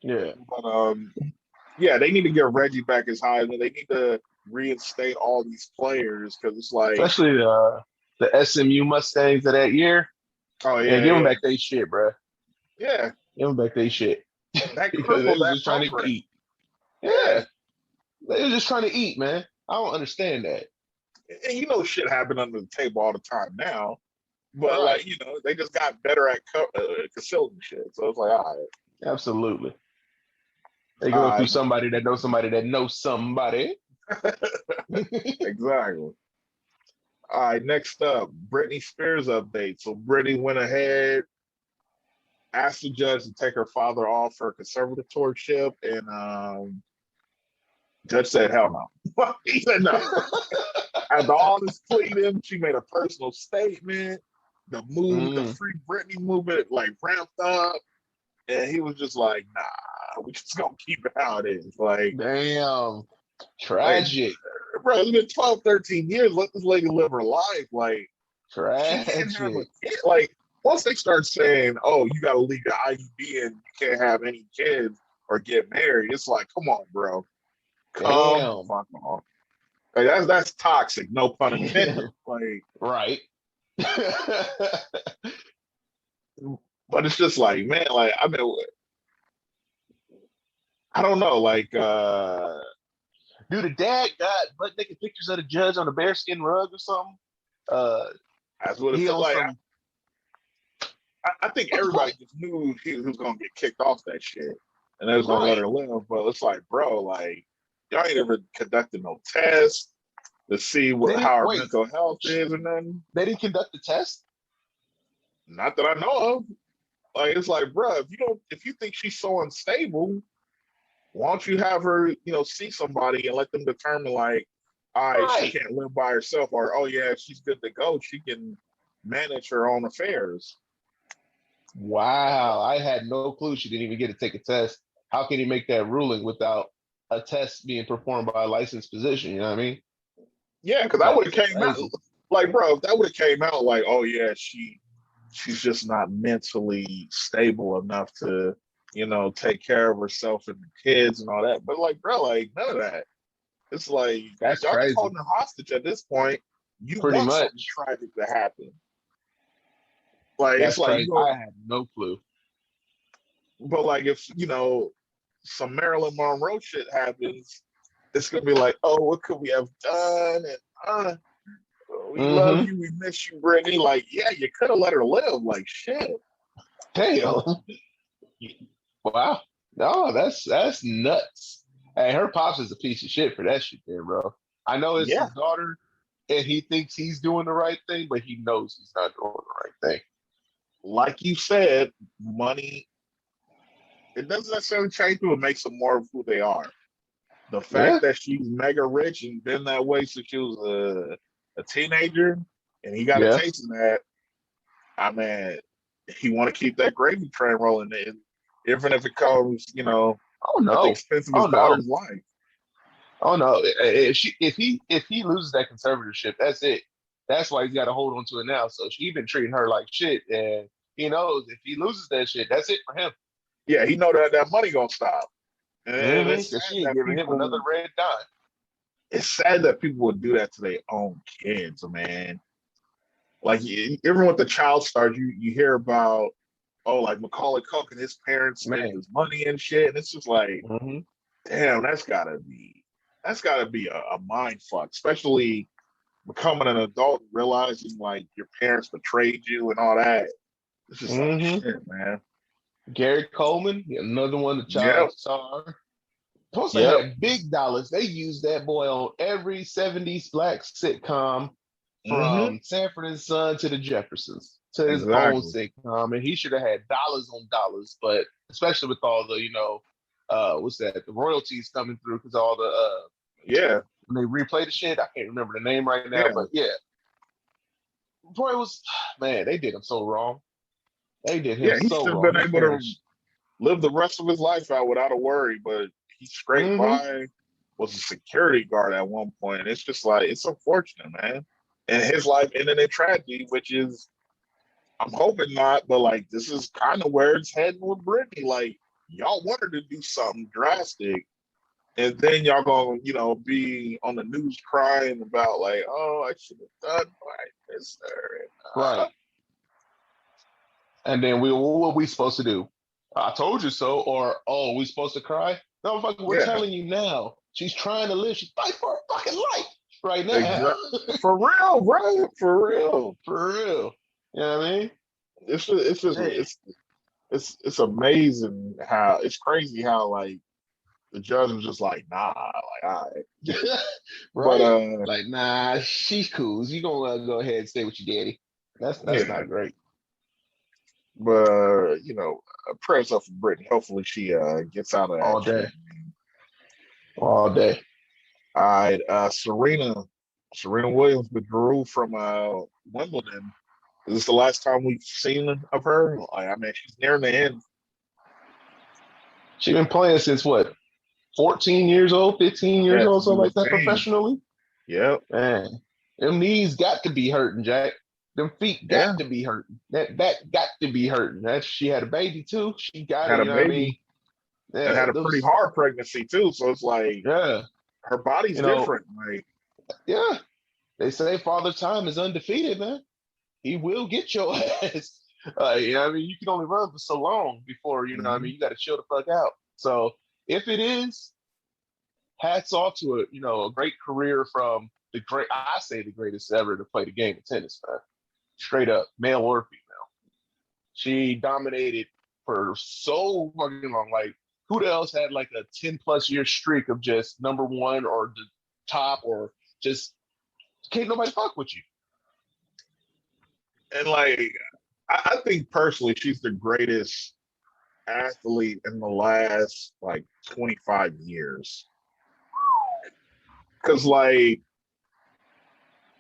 Yeah. But yeah, they need to get Reggie back as high, and they need to reinstate all these players because it's like, Especially the SMU Mustangs of that year. oh Yeah, yeah, give them yeah, back their shit, bro. yeah, Give them back their shit that because they crippled was that just trying to program. eat. Yeah, Yeah, they was just trying to eat, man. I don't understand that. and shit happen under the table all the time now. But Right. like they just got better at concealing shit. So it's like, Absolutely. They go all through right, somebody that knows somebody that knows somebody. exactly. All right, next up, Britney Spears update. So Britney went ahead, asked the judge to take her father off her conservatorship, and judge said, "Hell no." He said no. After all this pleading, she made a personal statement. The Mm, Free Britney movement, like ramped up, and he was just like, "Nah, we just gonna keep it how it is." damn. Like, Tragic. bro, it's been 12, 13 years. Let this lady live her life. Like, she can't have a Tragic. kid. Like, once they start saying, "Oh, you got to leave the IUD and you can't have any kids or get married," it's like, come on, bro, come the Damn. fuck on. Like, that's toxic. No pun intended. Like, Right. but it's just like, man, like, I mean, I don't know. Like, Dude, the dad got butt naked pictures of the judge on a bearskin rug or something. Uh, that's what it he felt on like. some. I think What the everybody fuck? just knew he was gonna get kicked off that shit, and they was gonna let Right. her live. But it's like, bro, like y'all ain't ever conducted no tests to see They how didn't her wait. mental health is or nothing. They didn't conduct the test. Not that I know of. Like it's like, bro, if you think she's so unstable, why don't you have her, see somebody and let them determine like, all right, she Right. can't live by herself, or oh yeah, if she's good to go, she can manage her own affairs. Wow. I had no clue she didn't even get to take a test. How can he make that ruling without a test being performed by a licensed physician? You know what I mean? Yeah, because that would That's have came out crazy. like, bro, if that would have came out like, oh yeah, she's just not mentally stable enough to, take care of herself and the kids and all that. But like, bro, like none of that. It's like That's y'all just crazy. holding her hostage at this point. You Pretty want something much. tragic to happen. Like it's That's like crazy. I had no clue. but like if some Marilyn Monroe shit happens, it's gonna be like, oh, what could we have done? And we love Mm-hmm. you, we miss you, Brittany. Like, yeah, you could have let her live. Like, shit. Damn. Wow. No, that's nuts. Hey, her pops is a piece of shit for that shit there, bro. I know it's Yeah, his daughter and he thinks he's doing the right thing, but he knows he's not doing the right thing. like you said, money. It doesn't necessarily change who. It makes them more of who they are. The Yeah. fact that she's mega rich and been that way since she was a teenager, and he got a Yeah. taste of that. I mean, he want to keep that gravy train rolling, and even if it comes, Oh at the no. expense of Oh his no. daughter's life. Oh no. If he loses that conservatorship, that's it. That's why he's got to hold on to it now. So she been treating her like shit, and he knows if he loses that shit, that's it for him. Yeah, he know that money gonna stop, and Mm-hmm. it's Because sad she ain't that giving him another people. red dime. It's sad that people would do that to their own kids, man. Like even with the child stars, you hear about like Macaulay Culkin, his parents spending Man. his money and shit, and it's just like, Mm-hmm. damn, that's gotta be a mind fuck, especially becoming an adult and realizing like your parents betrayed you and all that. It's just like Mm-hmm. shit, man. Gary Coleman, another one, the child Yep, star. Plus, they yep. had big dollars. They used that boy on every 70s black sitcom Mm-hmm. from Sanford and Son to the Jeffersons to his own Exactly. sitcom. And he should have had dollars on dollars, but especially with all the, what's that? The royalties coming through because all the, Yeah, when they replay the shit, I can't remember the name right now, yeah. but yeah. Boy, it was man, they did him so wrong. They did him Yeah, he should so have wrong. been He able to perished. live the rest of his life out without a worry, but he scraped Mm-hmm. by, was a security guard at one point. It's just like it's unfortunate, man. And his life ended in tragedy, which is I'm hoping not, but like this is kind of where it's heading with Brittany. Like y'all wanted to do something drastic, and then y'all gonna, be on the news crying about like, oh, I should have done like this. Right. And then what we supposed to do? I told you so, or oh, we supposed to cry? No, fuck, we're Yeah, telling you now. She's trying to live. She's fighting for her fucking life right now. exactly. For real, bro. For real. For real. You know what I mean? It's just Hey. it's amazing how it's crazy how like the judge was just like, nah, like all right. But Right? Like, nah, she's cool. You gonna go ahead and stay with your daddy. That's yeah, not great. but prayers up for Brittany. Hopefully she gets out of that All day. shit. All day. All right, Serena Williams withdrew from Wimbledon. Is this the last time we've seen of her? Like, I mean, she's nearing the end. She been playing since what, 14 years old, 15 years Yeah, old, she's something in the like that team. professionally. Yep. Man, them knees got to be hurting, Jack. Them feet got Yeah. to be hurting. That got to be hurting. That she had a baby too. She got it, Had a you know what I mean? baby and Yeah, had a pretty those hard pregnancy too. So it's like yeah, her body's you know, different. Like, yeah. They say Father Time is undefeated, man. He will get your ass. You know what I mean? You can only run for so long before, you know what I mhm. mean, you gotta chill the fuck out. So if it is, hats off to a great career from I say the greatest ever to play the game of tennis, man. Straight up, male or female. She dominated for so fucking long. Like, who else had like a 10 plus year streak of just number one or the top or just can't nobody fuck with you? And like, I think personally, she's the greatest athlete in the last like 25 years. Because like,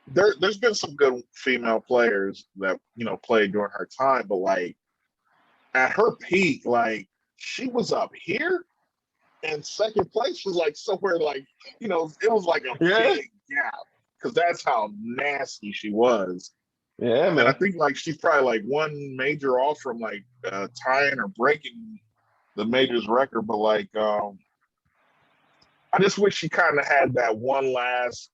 there's been some good female players that played during her time, but like at her peak, like she was up here, and second place was like somewhere like it was like a Yeah, big gap because that's how nasty she was. yeah, And I man. think like she's probably like one major off from like tying or breaking the majors record, but like I just wish she kind of had that one last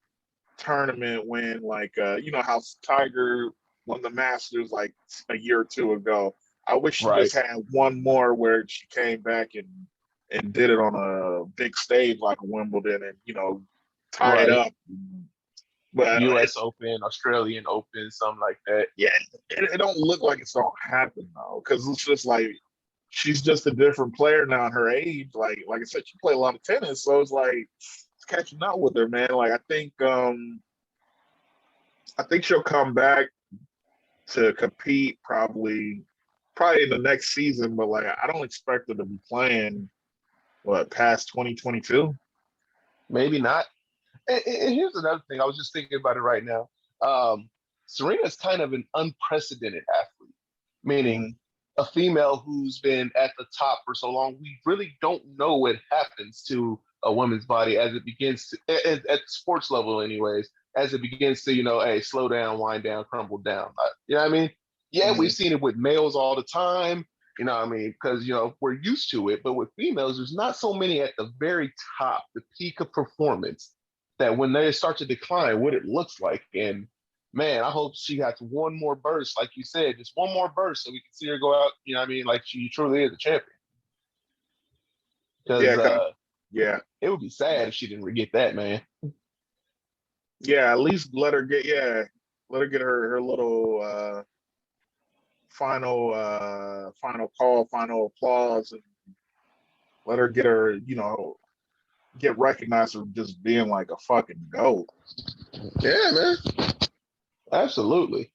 tournament when like how Tiger won the Masters like a year or two ago. I wish she Right, just had one more where she came back and did it on a big stage like Wimbledon and tie it right. up. But U.S. Open, Australian Open, something like that. yeah, it don't look like it's gonna happen though, because it's just like she's just a different player now at her age. Like I said, she played a lot of tennis, so it's like it's catching up with her, man. Like I think she'll come back to compete probably in the next season, but like I don't expect her to be playing past 2022. Maybe not. And here's another thing. I was just thinking about it right now. Serena's kind of an unprecedented athlete, meaning Mm-hmm. a female who's been at the top for so long. We really don't know what happens to a woman's body as it begins to, at the sports level, anyways, as it begins to, hey, slow down, wind down, crumble down. You know what I mean? Yeah, we've Mm-hmm. seen it with males all the time. You know what I mean? Because, we're used to it. But with females, there's not so many at the very top, the peak of performance, that when they start to decline, what it looks like. And man, I hope she got one more burst, like you said, just one more burst so we can see her go out, you know what I mean, like she truly is a champion. Because Yeah, yeah, it would be sad if she didn't get that, man. yeah. At least let her get her little final call, final applause, and let her get her get recognized for just being like a fucking goat. Yeah, man. Absolutely.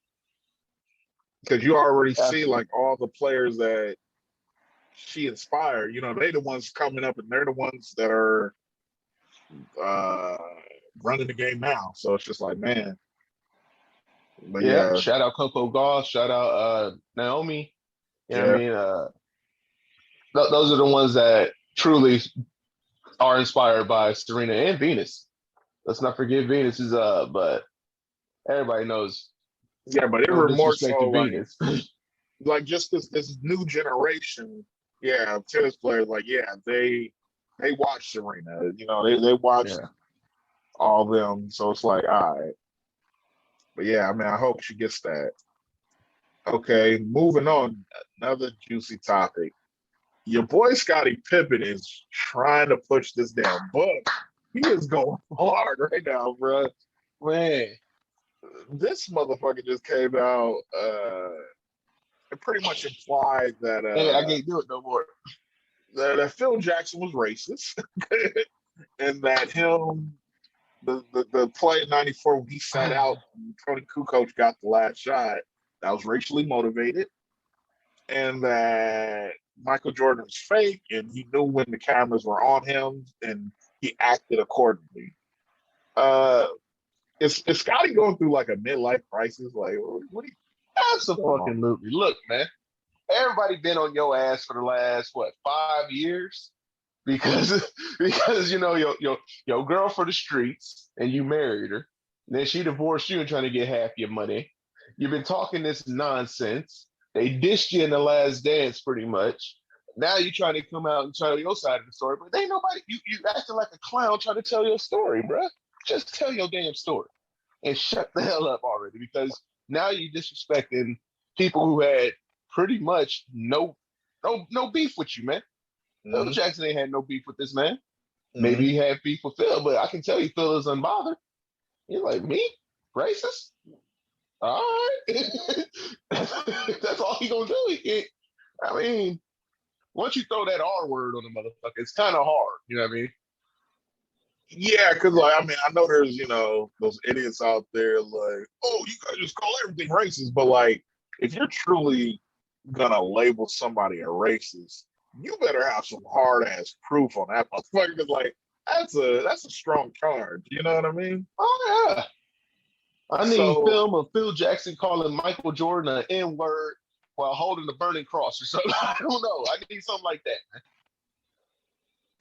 Because you already see Absolutely. like all the players that she inspired. They the ones coming up, and they're the ones that are uh, running the game now. So it's just like, man, But Yeah, yeah, shout out Coco Gauff, shout out Naomi. You know what I yeah, mean? Those are the ones that truly are inspired by Serena and Venus. Let's not forget Venus is but everybody knows yeah. But they no were more disrespect so to Venus. like just this new generation, yeah, of tennis players. Like, yeah, they watch Serena. You know, they watched Yeah. all them. So it's like, all right. But yeah, I mean, I hope she gets that. Okay, moving on. Another juicy topic. Your boy Scottie Pippen is trying to push this damn book. He is going hard right now, bro. Man. This motherfucker just came out. It pretty much implied that Hey, I can't do it no more. that Phil Jackson was racist, and that the play in '94 when he sat out, and Tony Kukoc got the last shot. That was racially motivated, and that Michael Jordan was fake, and he knew when the cameras were on him, and he acted accordingly. Uh, is Scotty going through like a midlife crisis? Like, what's going on? Absolutely. Look, man. Everybody been on your ass for the last what 5 years because because you know your girl for the streets and you married her. And then she divorced you and trying to get half your money. You've been talking this nonsense. They dished you in the last dance pretty much. Now you're trying to come out and tell your side of the story, but they ain't nobody. You acting like a clown trying to tell your story, bruh. Just tell your damn story and shut the hell up already because now you're disrespecting people who had pretty much no beef with you, man. Phil Mm-hmm. Jackson ain't had no beef with this man. Maybe Mm-hmm. he had beef with Phil, but I can tell you Phil is unbothered. You're like, me? Racist? All right. That's all he gonna do. I mean, once you throw that R word on the motherfucker, it's kind of hard. You know what I mean? Yeah, because like I mean, I know there's those idiots out there like, oh, you guys just call everything racist, but like if you're truly gonna label somebody a racist, you better have some hard ass proof on that motherfucker. Because like that's a strong charge. You know what I mean? Oh yeah. I need So film of Phil Jackson calling Michael Jordan an N word while holding the burning cross or something. I don't know. I need something like that.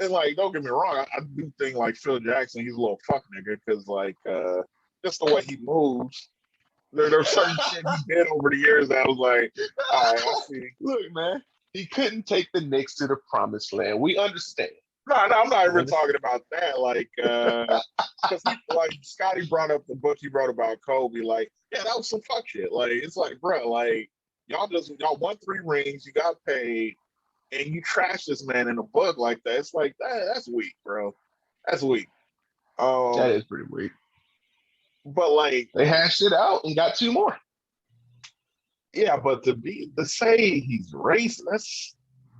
and like don't get me wrong, I do think like Phil Jackson, he's a little fuck nigga because like just the way he moves. There's certain shit he did over the years that I was like, all right, I see. Look, man, he couldn't take the Knicks to the promised land. We understand. No, I'm not even talking about that. Like, because like Scotty brought up the book he wrote about Kobe. Like, yeah, that was some fuck shit. Like, it's like, bro, like y'all won 3 rings, you got paid, and you trash this man in a book like that. It's like that's weak, bro. That's weak. That Um, is pretty weak. but like, They hashed it out and got 2 more. yeah, but to say he's racist,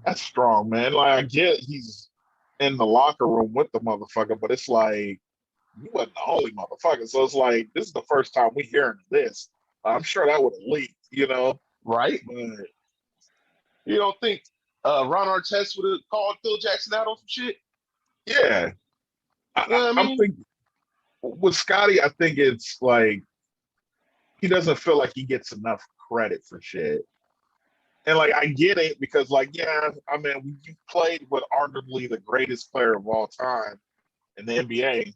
that's strong, man. Like, I get he's in the locker room with the motherfucker, but it's like you wasn't the only motherfucker. So it's like this is the first time we hearing this. I'm sure that would have leaked. Right? But You don't think Ron Artest would have called Phil Jackson out on some shit? yeah, You know what I I'm mean? thinking with Scotty, I think it's like he doesn't feel like he gets enough credit for shit. And like I get it because like yeah, I mean you played with arguably the greatest player of all time in the NBA.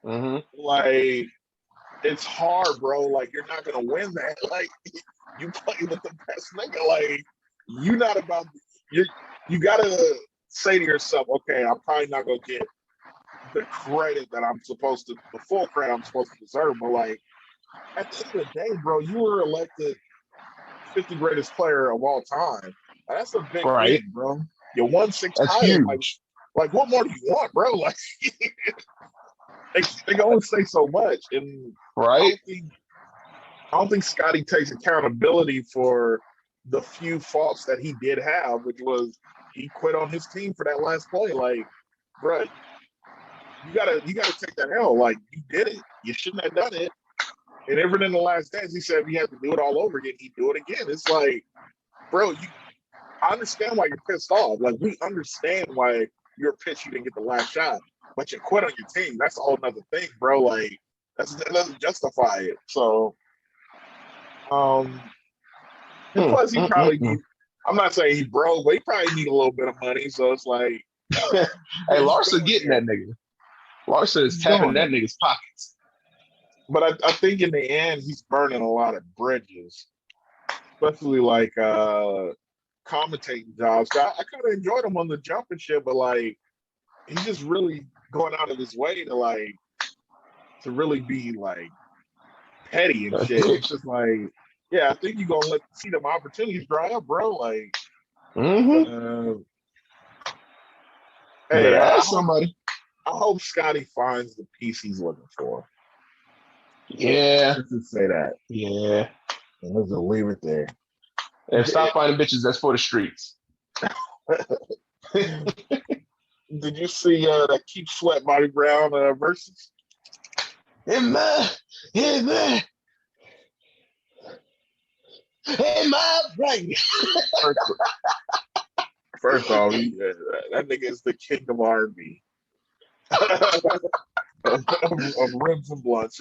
Mm-hmm. Like it's hard, bro. Like you're not gonna win that. Like you play with the best nigga. Like you not about you. You gotta say to yourself, okay, I'm probably not gonna get the credit that I'm supposed to, the full credit I'm supposed to deserve. But like at the end of the day, bro, you were elected 50 greatest player of all time. That's a big Right. thing, bro. You won 6 titles. Huge. Like what more do you want, bro? Like they can only say so much, and I Right? don't think I don't think Scotty takes accountability for the few faults that he did have, which was he quit on his team for that last play. Like, bro, you gotta take that L. Like, you did it. You shouldn't have done it. And even in the last dance, he said if he had to do it all over again, he'd do it again. It's like, bro, I understand why you're pissed off. Like, we understand why you're pissed you didn't get the last shot, but you quit on your team. That's a whole nother thing, bro. Like, that doesn't justify it. So Um, and Mm, plus he mm, mm, probably mm. need. I'm not saying he broke, but he probably need a little bit of money. So it's like Hey, he's Larsa going getting there. that nigga. Larsa is He's tapping going that there. nigga's pockets. But I think in the end, he's burning a lot of bridges, especially like commentating jobs. I kind of enjoyed him on the jump and shit, but like he's just really going out of his way to really be like petty and A shit. dick. It's just like, yeah, I think you're gonna see them opportunities dry up, bro. Like, Mm-hmm. uh, You hey, better I ask hope somebody. Scotty finds the piece he's looking for. Yeah. Let's just say that, Yeah. and let's just leave it there. And stop finding bitches that's for the streets. Did you see that Keep Sweat Bobby Brown versus? In my, in my, in my brain. First, first off, that nigga is the king of R&B. Of ribs and blunts.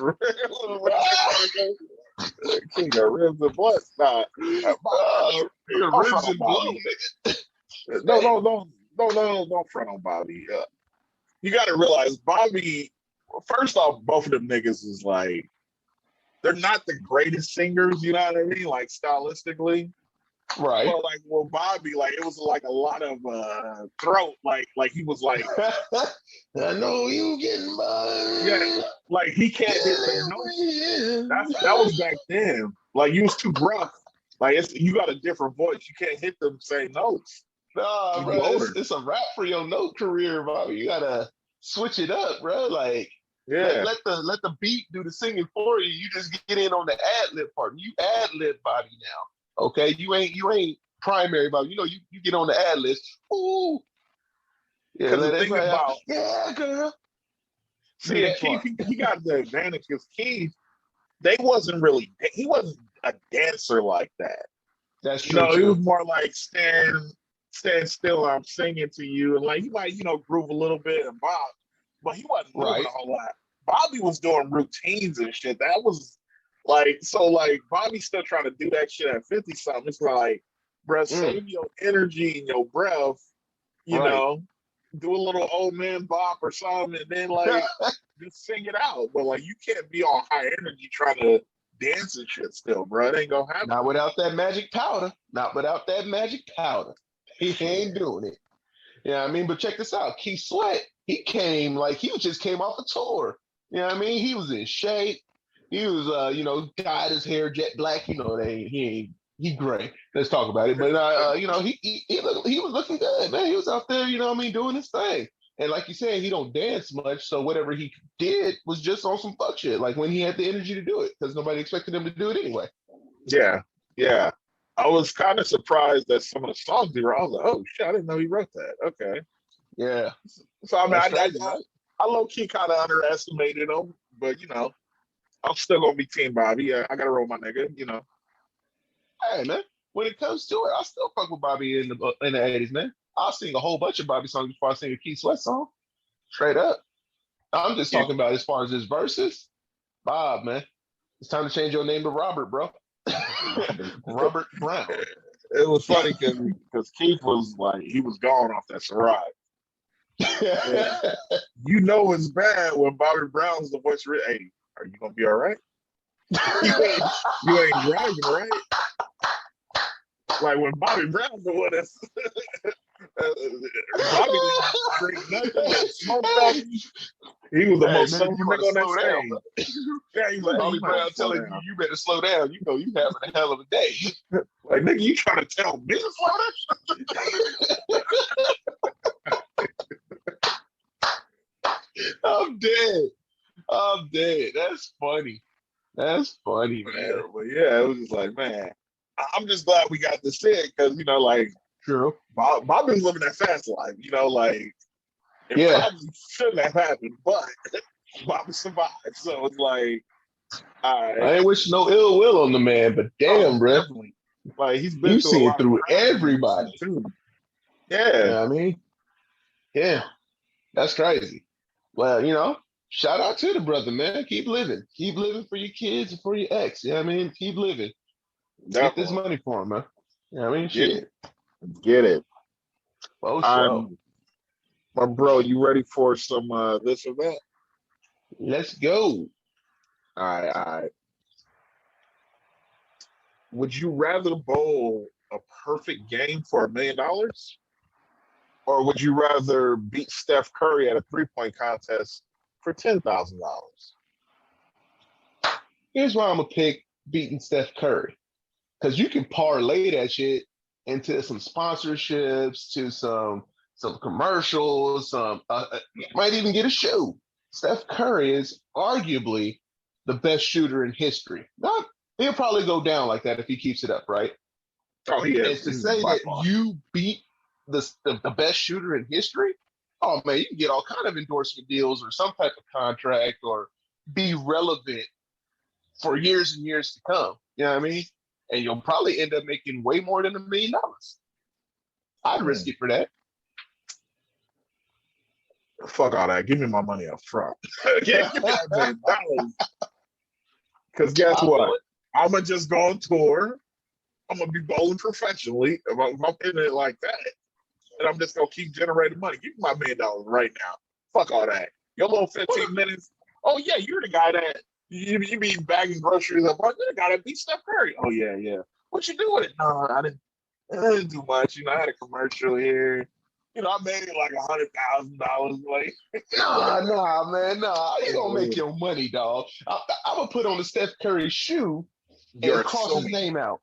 King of ribs and blunts. Nah, Your don't front ribs on and blow, Bobby. nigga. No, no, no, no, no, don't front on Bobby. You got to realize Bobby. First off, both of them niggas is like they're not the greatest singers. You know what I mean? Like stylistically. Right. But like with Bobby, like it was like a lot of throat. Like he was like, I know you getting yeah, mine. like he can't hit the notes. That was back then. Like you was too gruff. Like you got a different voice. You can't hit them same notes Nah, when you bro, older. it's a wrap for your note career, Bobby. You gotta switch it up, bro. Like Yeah, let the beat do the singing for you. You just get in on the ad lib part. You ad lib Bobby now. Okay, you ain't primary Bobby. You know you get on the ad list. Ooh, yeah, because the let thing everybody out. about Yeah, girl, do see, and that Keith, part. he got the advantage because Keith, they wasn't really, he wasn't a dancer like that. That's You true know, he was too. more like stand still. I'm singing to you, and like he might, groove a little bit and bop, but he wasn't moving Right. a whole lot. Bobby was doing routines and shit. That was like so. Like Bobby's still trying to do that shit at 50 something. It's like, bro, Mm, save your energy and your breath. You right. know, do a little old man bop or something, and then like just sing it out. But like you can't be on high energy trying to dance and shit still, bro. It ain't gonna happen. Not without that magic powder. Not without that magic powder. He Shit. ain't doing it. Yeah, I mean, but check this out. Keith Sweat, he came like he just came off a tour. You know what I mean? He was in shape. He was dyed his hair jet black. You know, he gray. Let's talk about it. But he was looking good, man. He was out there, you know what I mean, doing his thing. And like you said, he don't dance much, so whatever he did was just on some fuck shit. Like when he had the energy to do it, because nobody expected him to do it anyway. Yeah, yeah. I was kind of surprised that some of the songs he wrote. I was like, oh shit, I didn't know he wrote that. Okay. Yeah, So I mean, that's crazy, right? I low key kind of underestimated him, but I'm still gonna be Team Bobby. Yeah, I gotta roll my nigga. Hey man, when it comes to it, I still fuck with Bobby in the 80s, man. I'll sing a whole bunch of Bobby songs before I sing a Keith Sweat song. Straight up. I'm just Yeah. talking about as far as his verses. Bob, man. It's time to change your name to Robert, bro. Robert Brown. It was funny because Keith was like he was gone off that Ciroc. And you know it's bad when Bobby Brown's the voice. Hey, are you gonna be all right? You ain't driving, right? Like when Bobby Brown's the one that's Bobby didn't drink nothing, didn't smoke nothing. He was the Hey most man, sober you want nigga to on that slow down, stage. bro. Yeah, he's like, hey, you Bobby might want Brown to slow telling down. you better slow down. You know you having a hell of a day. Like, nigga, you trying to tell me to slow down? I'm dead. I'm dead. That's funny. That's funny, man. But yeah, it was just like, man, I'm just glad we got this in because like True. Bobby's living that fast life. Like it Yeah. probably shouldn't have happened, but Bobby survived. So it's like, all right, I ain't wishing no ill will on the man, but oh, damn, bro. definitely. Like he's been You through a seen lot of through tragedy and shit everybody. too. You Yeah, know what I mean? Yeah. That's crazy. Well, shout out to the brother, man. Keep living. Keep living for your kids and for your ex. You know what I mean? Keep living. Get this Definitely. money for him, man. Yeah, I mean, Get shit. get it. Oh, sure. I'm my bro, you ready for some this or that? Let's go. I would you rather bowl a perfect game for $1 million? Or would you rather beat Steph Curry at a 3-point contest for $10,000? Here's why I'm gonna pick beating Steph Curry because you can parlay that shit into some sponsorships, to some commercials, some might even get a show. Steph Curry is arguably the best shooter in history. Not he'll probably go down like that if he keeps it up, right? Oh, he And is. to He's say by that far. you beat the best shooter in history, oh man, you can get all kind of endorsement deals or some type of contract or be relevant for years and years to come. You know what I mean? And you'll probably end up making way more than $1 million. I'd risk Hmm. it for that. Fuck all that. Give me my money up front. Give me that $1 million. Because guess I feel what? it. I'm going to just go on tour. I'm going to be bowling professionally if I'm in it like that. And I'm just going to keep generating money. Give me my $1 million right now. Fuck all that. Your little 15 minutes. Oh, yeah, you're the guy that you be bagging groceries up. You're the guy that beat Steph Curry. Oh, yeah, yeah. What you do with it? No, I didn't do much. I had a commercial here. I made it like $100,000. Like, Nah, man, nah. You gonna make uh, your money, dog. I'm gonna put on the Steph Curry shoe you're and cross his assuming. name out,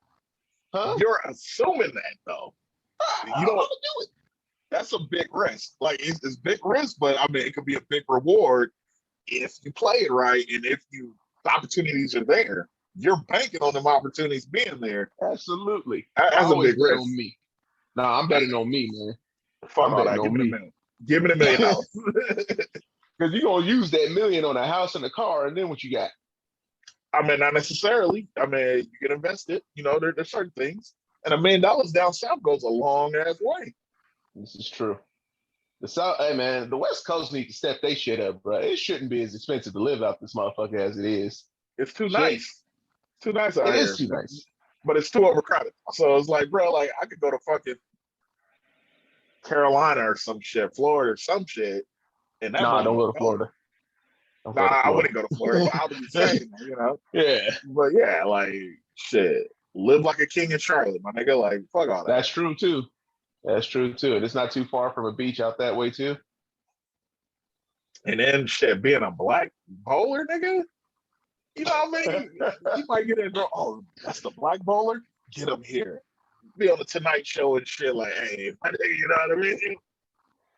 huh? You're assuming that though. You I'm don't. gonna do it. That's a big risk. Like it's big risk, but I mean it could be a big reward if you play it right and if the opportunities are there. You're banking on them opportunities being there. Absolutely. I That's a always big bet risk. on me. Nah, I'm betting on me, man. Fuck I'm all betting that. Give on me the me. million. Give me the $1 million. Because you're gonna use that million on a house and a car, and then what you got? I mean, not necessarily. I mean, you can invest it. There's certain things, and $1 million down south goes a long ass way. This is true. The South, hey man, the West Coast need to step they shit up, bro. It shouldn't be as expensive to live out this motherfucker as it is. It's too Shit, nice. Too nice out it is here, too nice. but it's too overcrowded. So it's like, bro, like I could go to fucking Carolina or some shit, Florida or some shit, and that Nah, money don't ain't go to going. Florida. Don't Nah, go to I Florida. wouldn't go to Florida, but I was just saying. Yeah, But yeah, like shit, live like a king in Charlotte, my nigga. Like fuck all that. that's true too. That's true too. And it's not too far from a beach out that way too. And then shit, being a black bowler, nigga. You know what I mean? You might get in and go, oh, that's the black bowler. Get him here. Be on the Tonight Show and shit. Like, hey, my nigga, you know what I mean?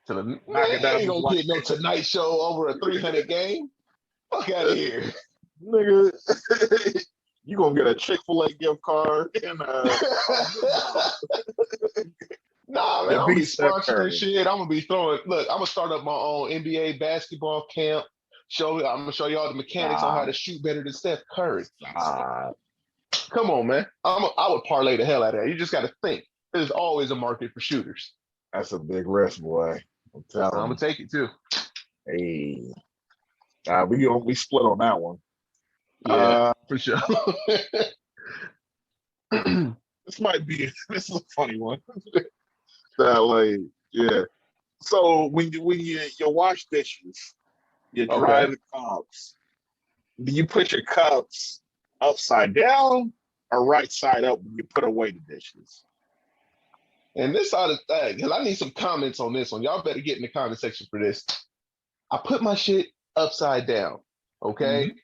Man, Knocking down ain't this gonna white get no Tonight Show over a 300 game. Fuck out of here. nigga. You gonna get a Chick-fil-A gift card and Nah, man, to I'm gonna beat be Steph sponsoring Curry. shit. I'm gonna be throwing. Look, I'm gonna start up my own NBA basketball camp. I'm gonna show you all the mechanics on how Nah, to shoot better than Steph Curry. nah. Come on, man. I would parlay the hell out of that. You just got to think. There's always a market for shooters. That's a big risk, boy. I'm I'm telling gonna you. take it too. Hey, we split on that one. Yeah, Uh, for sure. this might be this is a funny one. That like, yeah. So when you wash dishes, you dry Okay. the cups. Do you put your cups upside down or right side up when you put away the dishes? And this side of thing, because I need some comments on this one. Y'all better get in the comment section for this. I put my shit upside down. Okay. Mm-hmm.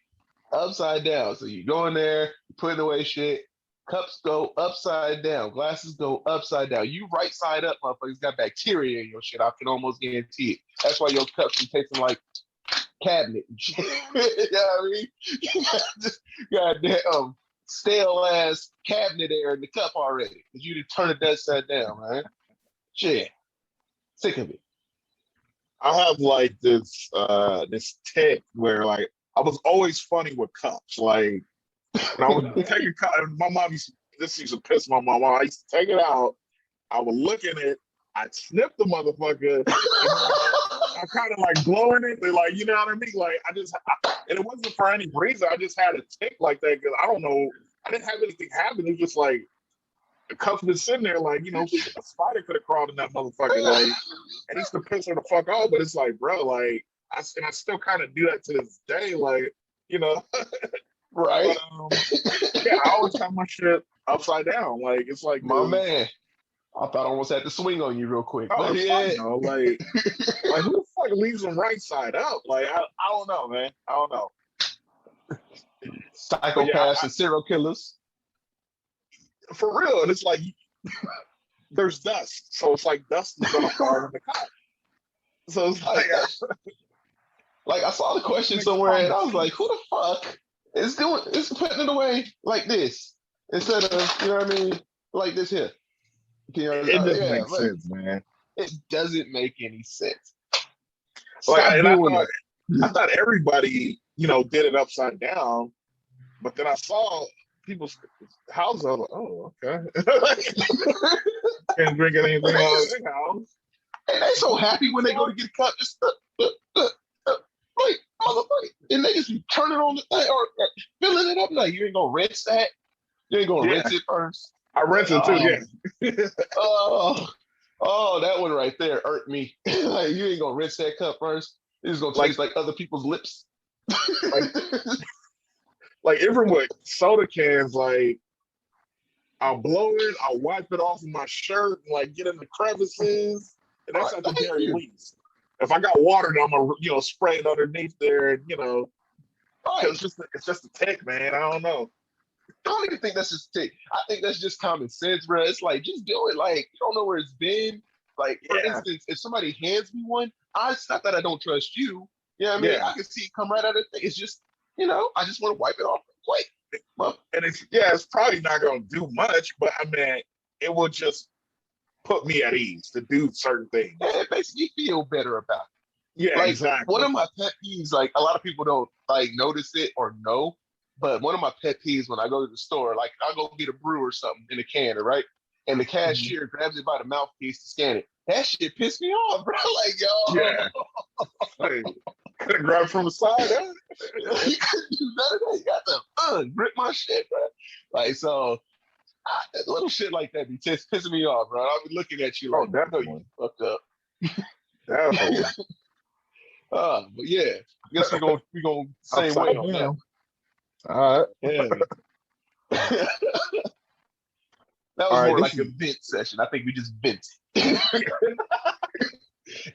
Upside down. So you go in there, you put away shit. Cups go upside down. Glasses go upside down. You right side up, motherfuckers got bacteria in your shit. I can almost guarantee it. That's why your cups be tasting like cabinet and shit. You know what I mean? You got this goddamn stale ass cabinet there in the cup already. Because you didn't turn it that side down, man. Shit. Sick of it. I have like this tip where like I was always funny with cups. Like when I would take a cup, my mom this used to piss my mom off. I used to take it out. I would look in it. I'd snip the motherfucker, and like I kind of like blowing it, but like you know what I mean. Like and it wasn't for any reason. I just had a tick like that because I don't know. I didn't have anything happen. It's just like the cuff been sitting there, like, a spider could have crawled in that motherfucker, like, and he's to piss her the fuck off. But it's like, bro, like, I still kind of do that to this day, like, you know. Right. But yeah, I always have my shit upside down. Like, it's like My this. man. I thought I almost had to swing on you real quick. Oh, But it's yeah. fine though. Like who the fuck leaves them right side up? Like, I don't know, man. I don't know. But yeah, Psychopaths and serial killers. for real. And it's like there's dust, so it's like dust is gonna fall in the car. So it's Like I saw the question somewhere and I was like, who the fuck is putting it away like this instead of, you know what I mean, like this here. You know, it doesn't yeah, make sense, man. it doesn't make any sense. Like, Stop and doing it. I thought everybody, did it upside down, but then I saw people's houses. I was like, oh, okay. Can't drink anything out of their house. And they so happy when they go to get a cup, just like motherfucker, and they just be turning on the thing or filling it up. Like you ain't gonna rinse that. You ain't gonna rinse it first. I rinsed it too. Yeah. Oh, that one right there irked me. Like you ain't gonna rinse that cup first. It's gonna taste like other people's lips. like even with soda cans, like I'll blow it, I'll wipe it off of my shirt, and like get in the crevices, and that's at the very least. If I got water, then I'm gonna spray it underneath there, and it's just a tick, man. I don't know. I don't even think that's just tick. I think that's just common sense, bro. It's like just do it. Like you don't know where it's been. Like for instance, if somebody hands me one, it's not that I don't trust you. You know what I mean? I can see it come right out of the thing. It's just I just want to wipe it off quick. And it's probably not gonna do much, but I mean, it will just put me at ease to do certain things. Yeah, it makes me feel better about it. Yeah, like, exactly. One of my pet peeves, like a lot of people don't like notice it or know, but one of my pet peeves when I go to the store, like I'll go get a brew or something in a can, right? And the cashier grabs it by the mouthpiece to scan it. That shit pissed me off, bro. Like, yo. Yeah. Hey, could have grabbed from the side, huh? You couldn't do none of that. You got to grip my shit, bro. Like, so little shit like that be pissing me off, bro. I'll be looking at you like, definitely. You fucked up. Definitely. But yeah, I guess we're gonna same way on that. All right. Yeah. That was more like a vent session. I think we just vented.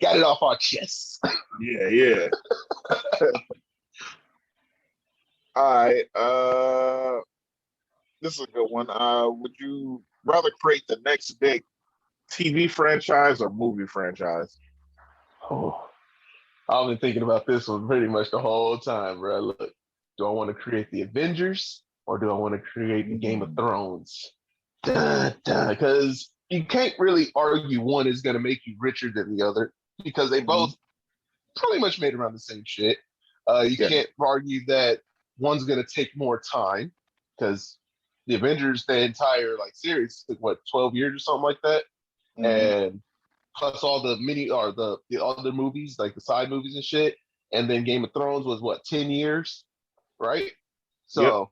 Got it off our chest. Yeah. All right. This is a good one. Would you rather create the next big TV franchise or movie franchise? Oh, I've been thinking about this one pretty much the whole time, bro. Look, do I want to create the Avengers or do I want to create the Game of Thrones? Because you can't really argue one is going to make you richer than the other because they both pretty much made around the same shit. You can't argue that one's going to take more time because the Avengers, the entire series took 12 years or something like that, and plus all the mini or the other movies like the side movies and shit, and then Game of Thrones was 10 years, right? So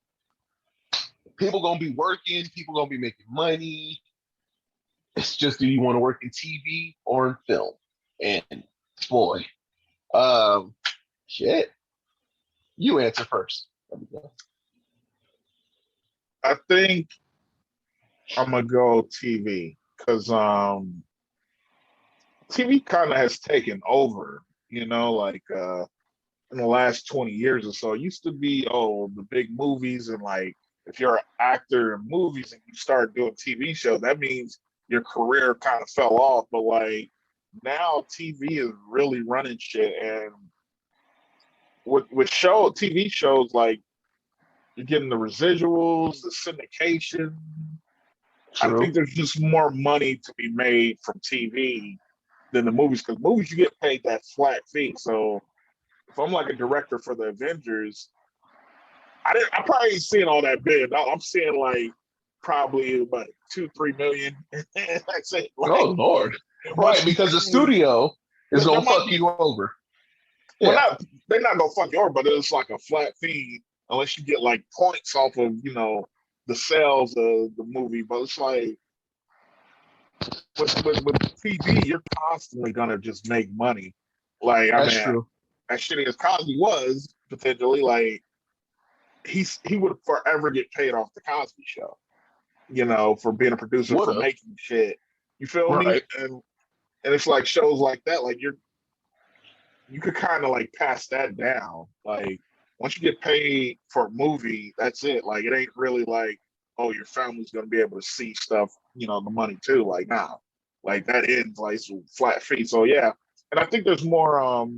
people gonna be working, people gonna be making money. It's just, do you want to work in TV or in film? And boy, shit, you answer first. I think I'm gonna go TV because TV kind of has taken over. In the last 20 years or so. It used to be the big movies and if you're an actor in movies and you start doing TV shows, that means your career kind of fell off. But now TV is really running shit, and with TV shows, you're getting the residuals, the syndication. True. I think there's just more money to be made from TV than the movies, because movies you get paid that flat fee. So if I'm a director for the Avengers, I probably ain't seeing all that big. I'm seeing probably about 2-3 million. That's it. Oh Lord! Right, because the studio is gonna fuck you over. Well, they're not gonna fuck you over, but it's a flat fee unless you get points off of the sales of the movie, but it's like with TV, you're constantly gonna just make money. Like, I That's mean, true. as shitty as Cosby was potentially, like he would forever get paid off the Cosby Show, for being a producer Would for have. making shit. You feel me? Right. And it's like shows like that, like you could kind of like pass that down. Like once you get paid for a movie, that's it. Like it ain't really like, oh, your family's gonna be able to see stuff, the money too. Like nah, like that ends like some flat fee. So yeah, and I think there's more.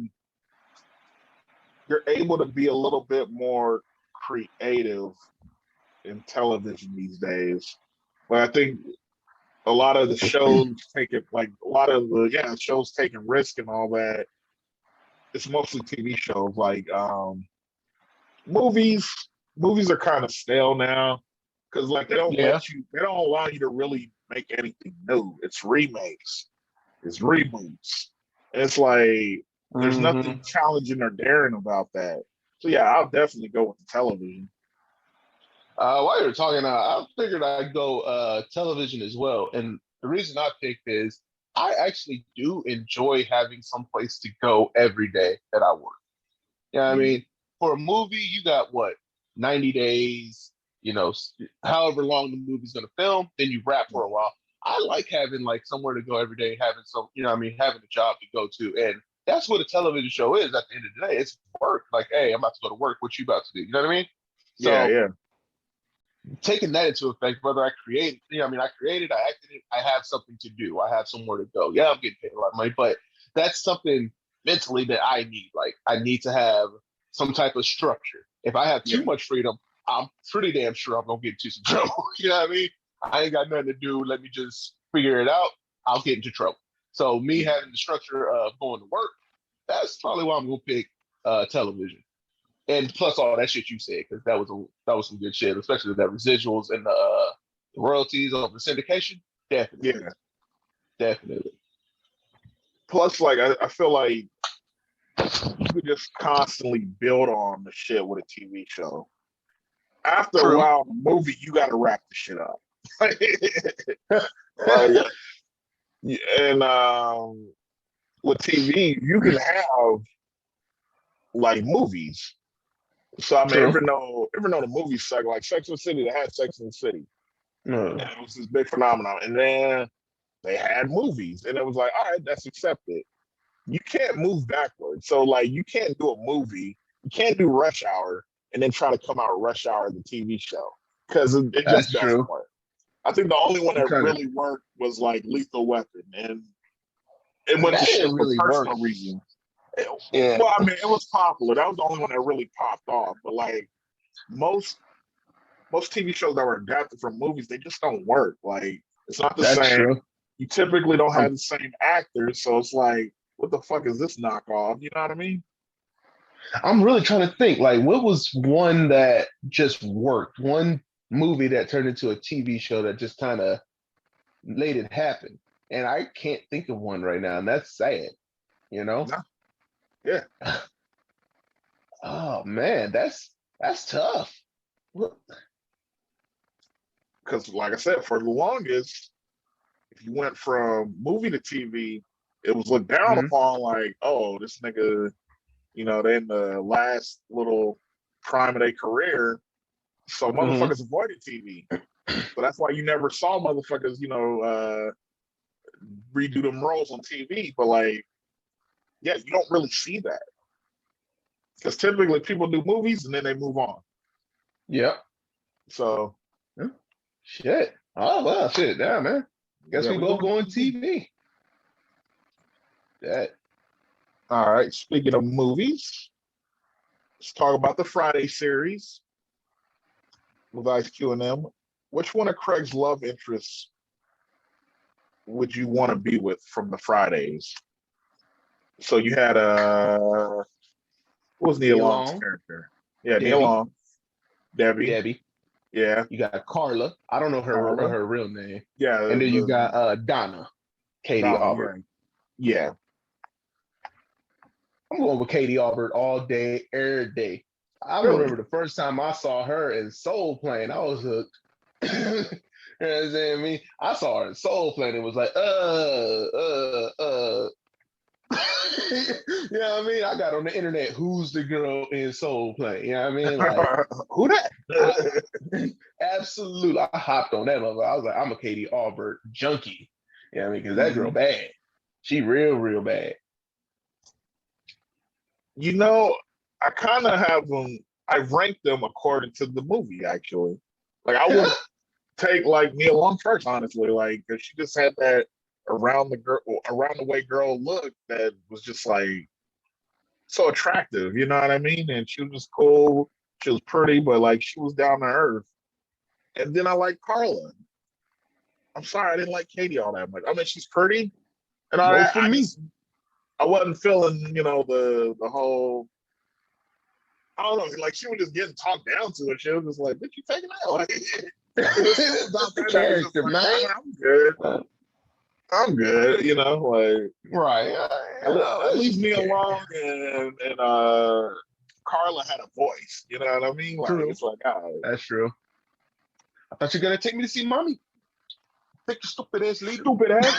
You're able to be a little bit more creative in television these days. But I think a lot of the shows taking like a lot of the shows taking risk and all that. It's mostly TV shows. Like movies. Movies are kind of stale now because like Yeah. they don't allow you to really make anything new. It's remakes, it's reboots. And it's like there's Hmm. nothing challenging or daring about that. So yeah, I'll definitely go with the television. While you were talking, I figured I'd go television as well. And the reason I picked is I actually do enjoy having some place to go every day that I work. Yeah, I Yeah, mean, for a movie, you got what, 90 days, however long the movie's going to film, then you wrap for a while. I like having like somewhere to go every day, having some, I mean, having a job to go to. And that's what a television show is at the end of the day. It's work. Like, hey, I'm about to go to work. What you about to do? You know what I mean? yeah, So yeah, taking that into effect, whether I create, I mean, I created, I acted it, I have something to do. I have somewhere to go. Yeah, I'm getting paid a lot of money, but that's something mentally that I need. Like, I need to have some type of structure. If I have too yeah, much freedom, I'm pretty damn sure I'm gonna get into some trouble. You know what I mean? I ain't got nothing to do. Let me just figure it out. I'll get into trouble. So me yeah. having the structure of going to work, that's probably why I'm gonna pick television. And plus all that shit you said, because that was some good shit, especially that residuals and the royalties of the syndication. Definitely, Yeah. definitely. Plus, like I feel like you could just constantly build on the shit with a TV show. After a True. while, the movie you got to wrap the shit up. Like, and with TV, you can have like movies. So I mean, True. even though the movies suck, like Sex and the City, they had Sex and the City, and Mm, it was this big phenomenon. And then they had movies, and it was like, all right, that's accepted. You can't move backwards. So like, you can't do a movie, you can't do Rush Hour, and then try to come out Rush Hour the TV show because it just that's doesn't true. work. I think the only one I'm that trying to. really worked was like Lethal Weapon, and it went to That shit didn't for really work. personal reasons. Yeah, Well, I mean, it was popular. That was the only one that really popped off. But like most most TV shows that were adapted from movies, they just don't work. Like it's not the that's same. true. You typically don't I'm have the same actors, so it's like, what the fuck is this knockoff? You know what I mean? I'm really trying to think. Like, what was one that just worked? One movie that turned into a TV show that just kind of made it happen. And I can't think of one right now, and that's sad. You know? No, yeah, Oh man, that's tough. Look, because like I said, for the longest, if you went from movie to TV, it was looked down mhm, upon. Like, oh, this nigga, they in the last little prime of their career, so mhm. motherfuckers avoided TV. So that's why you never saw motherfuckers, redo them roles on TV. But like, yeah, you don't really see that because typically people do movies and then they move on. Yep. So Yeah. Shit. Oh well, shit. Yeah, man. Guess yeah, we we both going going TV. TV. That All right. Speaking of movies, let's talk about the Friday series with Ice Q and M. Which one of Craig's love interests would you want to be with from the Fridays? So you had what was Neil Nia Long's Long, character? Yeah, Neil Debbie, Long, Debbie. Debbie. Yeah, You got Carla. I don't know Carla. her real name. Yeah, And then you the got Donna, Katie Donna. Aubert. Yeah, yeah. I'm going with Katie Aubert all day, every day. I Really? remember the first time I saw her in Soul Plane. I was hooked. You know what I'm saying? I saw her in Soul Plane and was like, you know what I mean? I got on the internet, who's the girl in Soul Plane? You know what I mean? Like, Who that? I, absolutely. I hopped on that mother. I was like, I'm a Katie Albert junkie. You know what I mean? Because that girl Mhm. bad. She real, real bad. You know, I kind of have them. I rank them according to the movie. Actually, like I would take like Nia Long first, honestly. Like, 'cause she just had that around the way girl look that was just like so attractive. You know what I mean? And she was just cool. She was pretty, but like she was down to earth. And then I like Carla. I'm sorry, I didn't like Katie all that much. I mean, she's pretty and all No that. for me. I wasn't feeling, the whole. I don't know, like she was just getting talked down to it. She was just like, "Bitch, you taking that?" Like, it was something That's about the that that was just character, like, man. I'm good. Uh, I'm good. Like right. at That's least just the me character. along and Carla had a voice. You know what I mean? Like True. it's like, all right. That's true. I thought you were gonna take me to see mommy. Take your stupid ass leader. Stupid ass.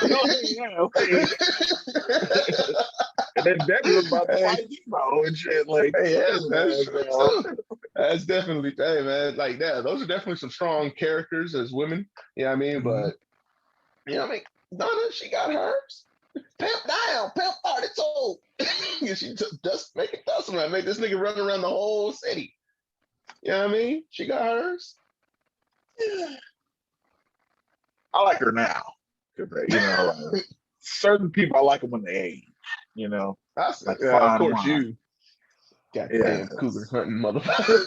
And then Debbie was about to Hey, fight Debo and shit. Like, hey, yeah, chase his that's ass true down. too. That's definitely, hey man, like that. Those are definitely some strong characters as women. You know what I mean? Mhm. But you know what I mean? Donna, she got hers. Pimp down, pimp 32. She took dust, make it dust, man. Make this nigga run around the whole city. You know what I mean? She got hers. I like her now. 'Cause, like, certain people I like them when they age. You know, I said, like of fine course wine. you. Yeah. Goddamn cougar hunting motherfucker.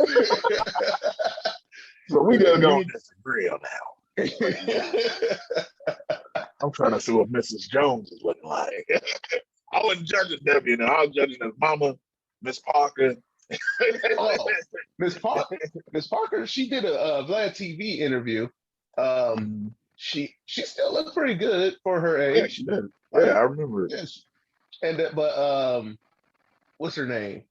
So we just gonna You disagree on that. Like, need- I'm trying to see what Mrs. Jones is looking like. I wasn't judging Debbie, I was judging his mama, Miss Parker. oh, Miss Parker, she did a Vlad TV interview. Um, Mm. she still looked pretty good for her Yeah, age. she did. Yeah, Like, I remember it. yes. And but what's her name?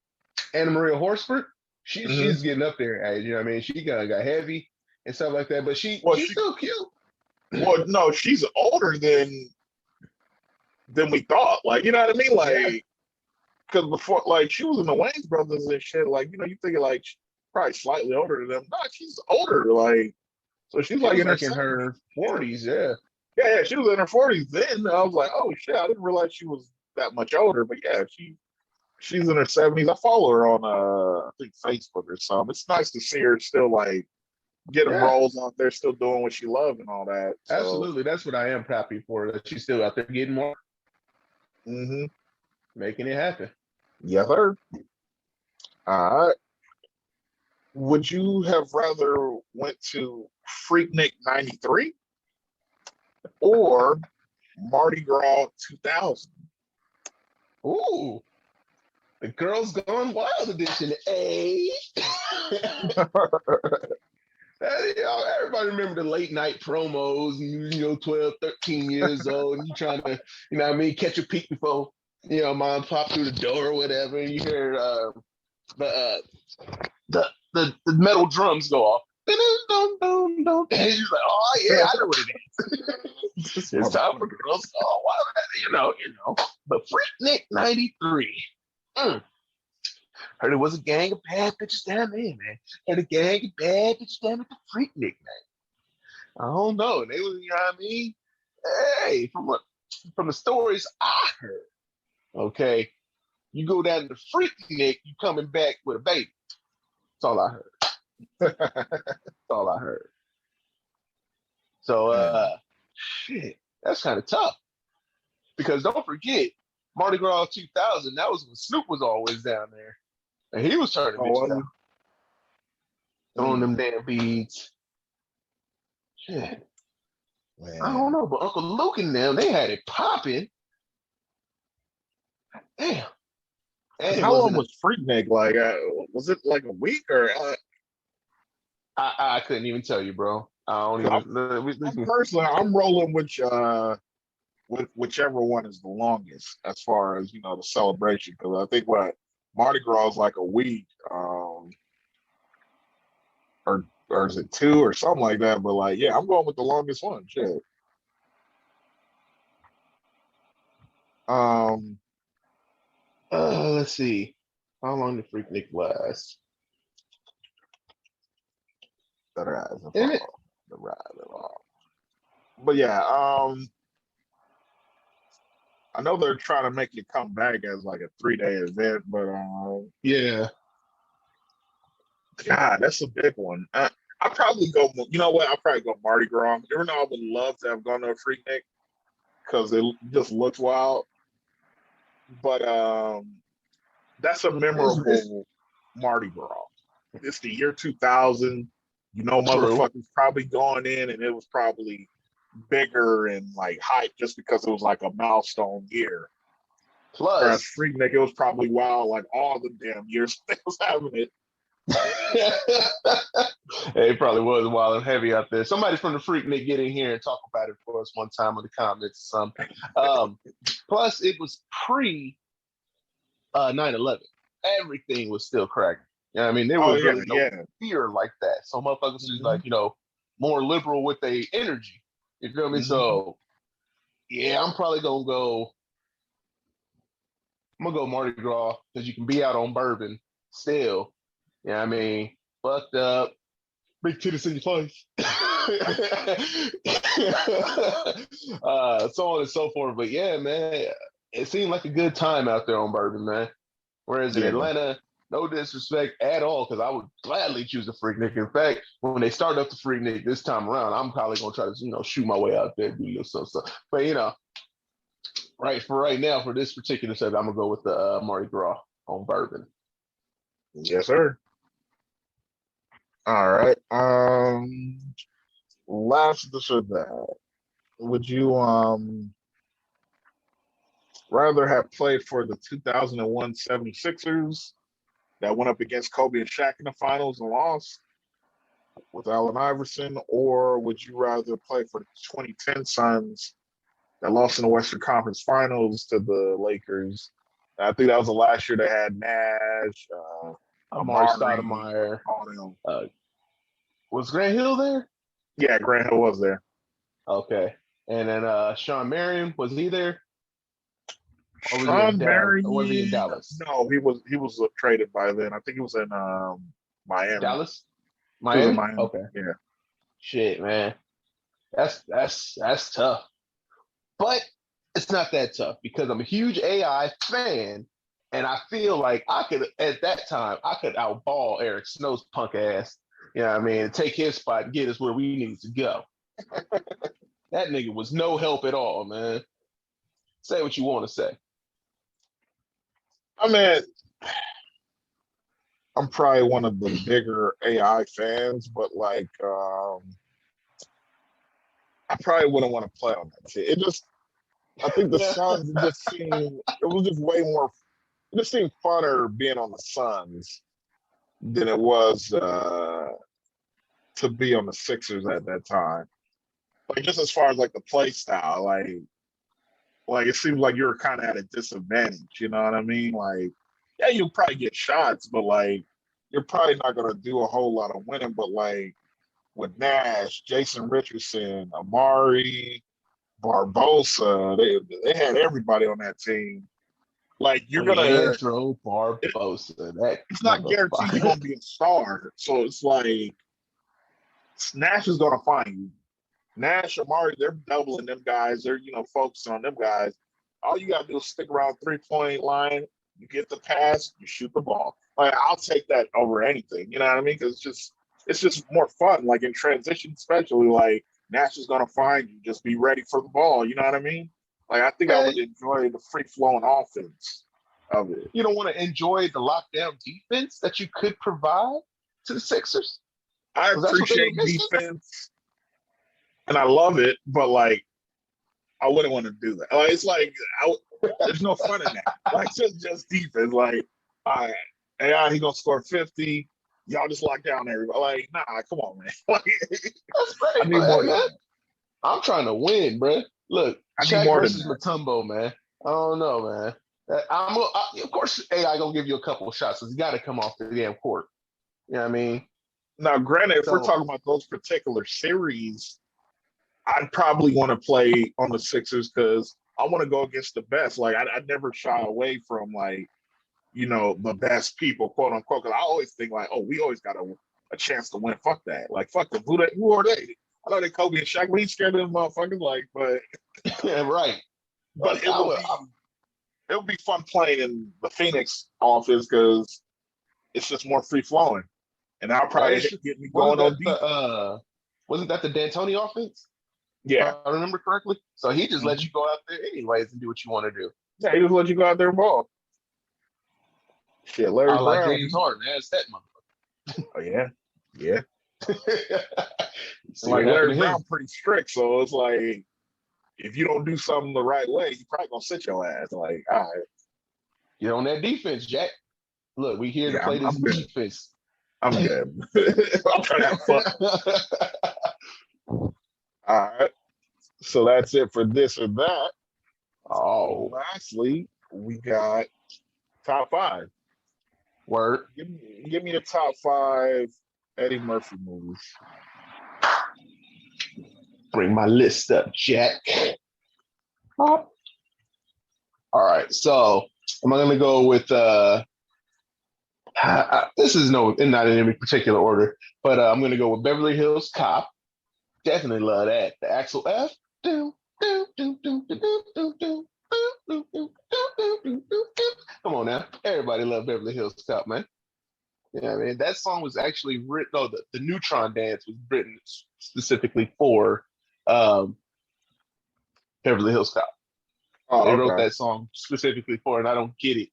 Anna Maria Horsford. Hmm. She's getting up there in age. You know what I mean? She got heavy and stuff like that. But Well, she's still cute. no, she's older than we thought. Like, you know what I mean? Yeah, Like, because before, like, she was in the Wayne's brothers and shit. Like, you thinking like she's probably slightly older than them. No, she's older. Like, so she's she like was in her like in 70s. her Yeah. 40s. Yeah. Yeah, she was in her 40s then. I was like, oh shit, I didn't realize she was that much older. But yeah, she's in her 70s. I follow her on I think Facebook or something. It's nice to see her still like getting Yeah. roles out there, still doing what she loves and all that. So Absolutely. That's what I am happy for. That she's still out there getting more, hmm making it happen. yes, sir. All right. Would you have rather went to Freaknik '93 or Mardi Gras 2000? Ooh, the Girls Gone Wild edition. Hey. Everybody remember the late night promos, and 12, 13 years old, and you trying to, you know what I mean, catch a peek before, mom pop through the door or whatever, and you hear the, uh, the metal drums go off. And you're like, oh yeah, I know what it is. It's time for Girls Gone Wild, But Freaknik '93. Heard it was a gang of bad bitches down there, man. Had a gang of bad bitches down at the Freaknik, man. I don't know. They was, you know what I mean? Hey, from the stories I heard, okay, you go down to the Freaknik, you coming back with a baby. That's all I heard. That's all I heard. So, Man. shit, that's kind of tough because don't forget, Mardi Gras 2000. That was when Snoop was always down there, and he was turning Oh, bitches out, was throwing mm, them damn beads. Shit. I don't man. know, but Uncle Luke and them, they had it popping. Damn. Because And it how long wasn't, was Freaknik? Like, was it like a week or? I couldn't even tell you, bro. I don't 'Cause even, I'm personally, I'm rolling with whichever one is the longest as far as the celebration. Because I think what Mardi Gras is like a week, or or is it 2 or something like that? But like, yeah, I'm going with the longest one. Shit. Um, Let's see. How long did Freaknik last? the rise and Damn it. fall. The rise and fall. But yeah, I know they're trying to make it come back as like a 3-day event, but Yeah. God, that's a big one. I'll probably go. You know what? I'll probably go Mardi Gras. Even though I would love to have gone to a Freaknik because it just looks wild, but that's a It's memorable Mardi Gras. It's the year 2000. You know, true. motherfuckers probably going in, and it was probably bigger and like hype just because it was like a milestone year. Whereas Plus, Freaknik, it was probably wild like all the damn years they was having it. it probably was wild and heavy out there. Somebody from the Freaknik get in here and talk about it for us one time in the comments or something. Plus, it was pre 9/11. Everything was still cracking. Yeah, I mean, there Oh was yeah, really no yeah. fear like that. So motherfuckers is Hmm. like, more liberal with their energy. You feel me? Hmm. So yeah, I'm probably gonna go. I'm gonna go Mardi Gras because you can be out on bourbon still. Yeah, I mean, fucked up, big titties in your face. So on and so forth. But yeah, man, it seemed like a good time out there on bourbon, man. Whereas in Yeah. Atlanta, no disrespect at all, because I would gladly choose a Freaknik. In fact, when they start up the Freaknik this time around, I'm probably gonna try to, shoot my way out there, do some stuff. But right now, for this particular set, I'm gonna go with the Mardi Gras on bourbon. Yes, sir. All right. Last this or that. Would you rather have played for the 2001 76ers that went up against Kobe and Shaq in the finals and lost with Allen Iverson, or would you rather play for the 2010 Suns that lost in the Western Conference Finals to the Lakers? I think that was the last year they had Nash, Amari Amari, Stoudemire. all them. Uh, was Grant Hill there? Yeah, Grant Hill was there. Okay. And then Sean Marion, was he there? Or was he in Sean Dallas? Or was he in Marion, Dallas? no, he was traded by then. I think he was in Miami. Dallas? He was in Miami? Miami. Okay. Yeah. Shit, man. That's tough. But it's not that tough because I'm a huge AI fan, and I feel like I could at that time I could outball Eric Snow's punk ass. You know what I mean? Take his spot and get us where we need to go. That nigga was no help at all, man. Say what you want to say. I mean, I'm probably one of the bigger AI fans, but like I probably wouldn't want to play on that shit. I think the Suns just seemed it was just way more it just seemed funner being on the Suns than it was to be on the Sixers at that time. Like just as far as like the play style, like it seems like you're kind of at a disadvantage. You know what I mean? Like, yeah, you'll probably get shots, but like you're probably not gonna do a whole lot of winning. But like with Nash, Jason Richardson, Amari, Barbosa, they had everybody on that team. Like you're gonna, Leandro Barbosa, that it's not guaranteed you're motherfucker. gonna be a star. So it's like Nash is gonna find you. Nash, Amari, they're doubling them guys. They're focusing on them guys. All you gotta do is stick around 3-point line. You get the pass, you shoot the ball. Like I'll take that over anything. You know what I mean? Because it's just more fun. Like in transition, especially like Nash is gonna find you. Just be ready for the ball. You know what I mean? Like I think I Man, would enjoy the free flowing offense of it. you don't want to enjoy the lockdown defense that you could provide to the Sixers? I Because that's what they were appreciate missing. defense and I love it, but like I wouldn't want to do that. Like it's like there's no fun in that. Like just defense. Like all right, AI he gonna score 50. Y'all just lock down everybody. Like nah, come on, man. Like That's I great, need but more hey, than man, that. I'm trying to win, bro. Look, I need Shaq more than versus that. Matumbo, man. I don't know, man. Of course, AI gonna give you a couple of shots because you got to come off the damn court. You know what I mean? Now, granted, if we're So talking about those particular series, I'd probably want to play on the Sixers because I want to go against the best. Like I never shy away from like the best people, quote unquote. Because I always think like, oh, we always got a chance to win. Fuck that. Like fuck them. Who are they? I know they Kobe and Shaq, but he's scared of them motherfuckers. Like, but yeah, right. but it would be fun playing in the Phoenix office because it's just more free flowing, and I'll That probably is true. get me Wasn't going on that the defense. wasn't that the D'Antoni offense? If Yeah, I remember correctly. So he just let hmm you go out there anyways and do what you want to do. yeah. He just let you go out there and ball. Shit, Larry I like Brown. James Harden. That's that Oh yeah, yeah. motherfucker. And See what like happened Larry to Brown, him. pretty strict. So it's like if you don't do something the right way, he probably gonna sit your ass. Like, all right, Get on that defense, Jack. Look, we here to yeah, play this I'm good. defense. I'm good. I'm trying to have fun. All right. So that's it for this or that. Oh, Lastly, we got top five. word. Give me the top five Eddie Murphy movies. Bring my list up, Jack. All right. So I'm gonna go with this is not in any particular order, but I'm gonna go with Beverly Hills Cop. Definitely love that. The Axel F. Come on now. Everybody love Beverly Hills Cop, man. Yeah, man. That song was actually written. No, the Neutron Dance was written specifically for um, Beverly Hills Cop. They Oh, wrote okay. that song specifically for it, and I don't get it,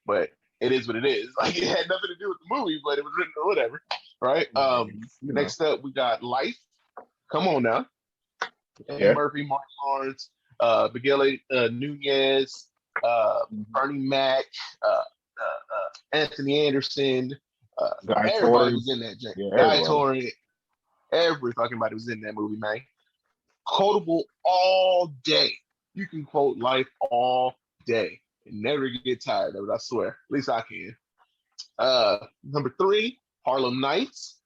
but it is what it is. Like it had nothing to do with the movie, but it was written or whatever, right? You know, Next up, we got Life. Come on now, Eddie yeah. Murphy, Mark Lawrence, Miguel Nunez, Mhm. Bernie Mac, Anthony Anderson. Guy Everybody Tori. was in that. Yeah, Guy everybody. Tori. Every fucking body was in that movie, man. Quotable all day. You can quote Life all day and never get tired of it. I swear. At least I can. Number three, Harlem Nights.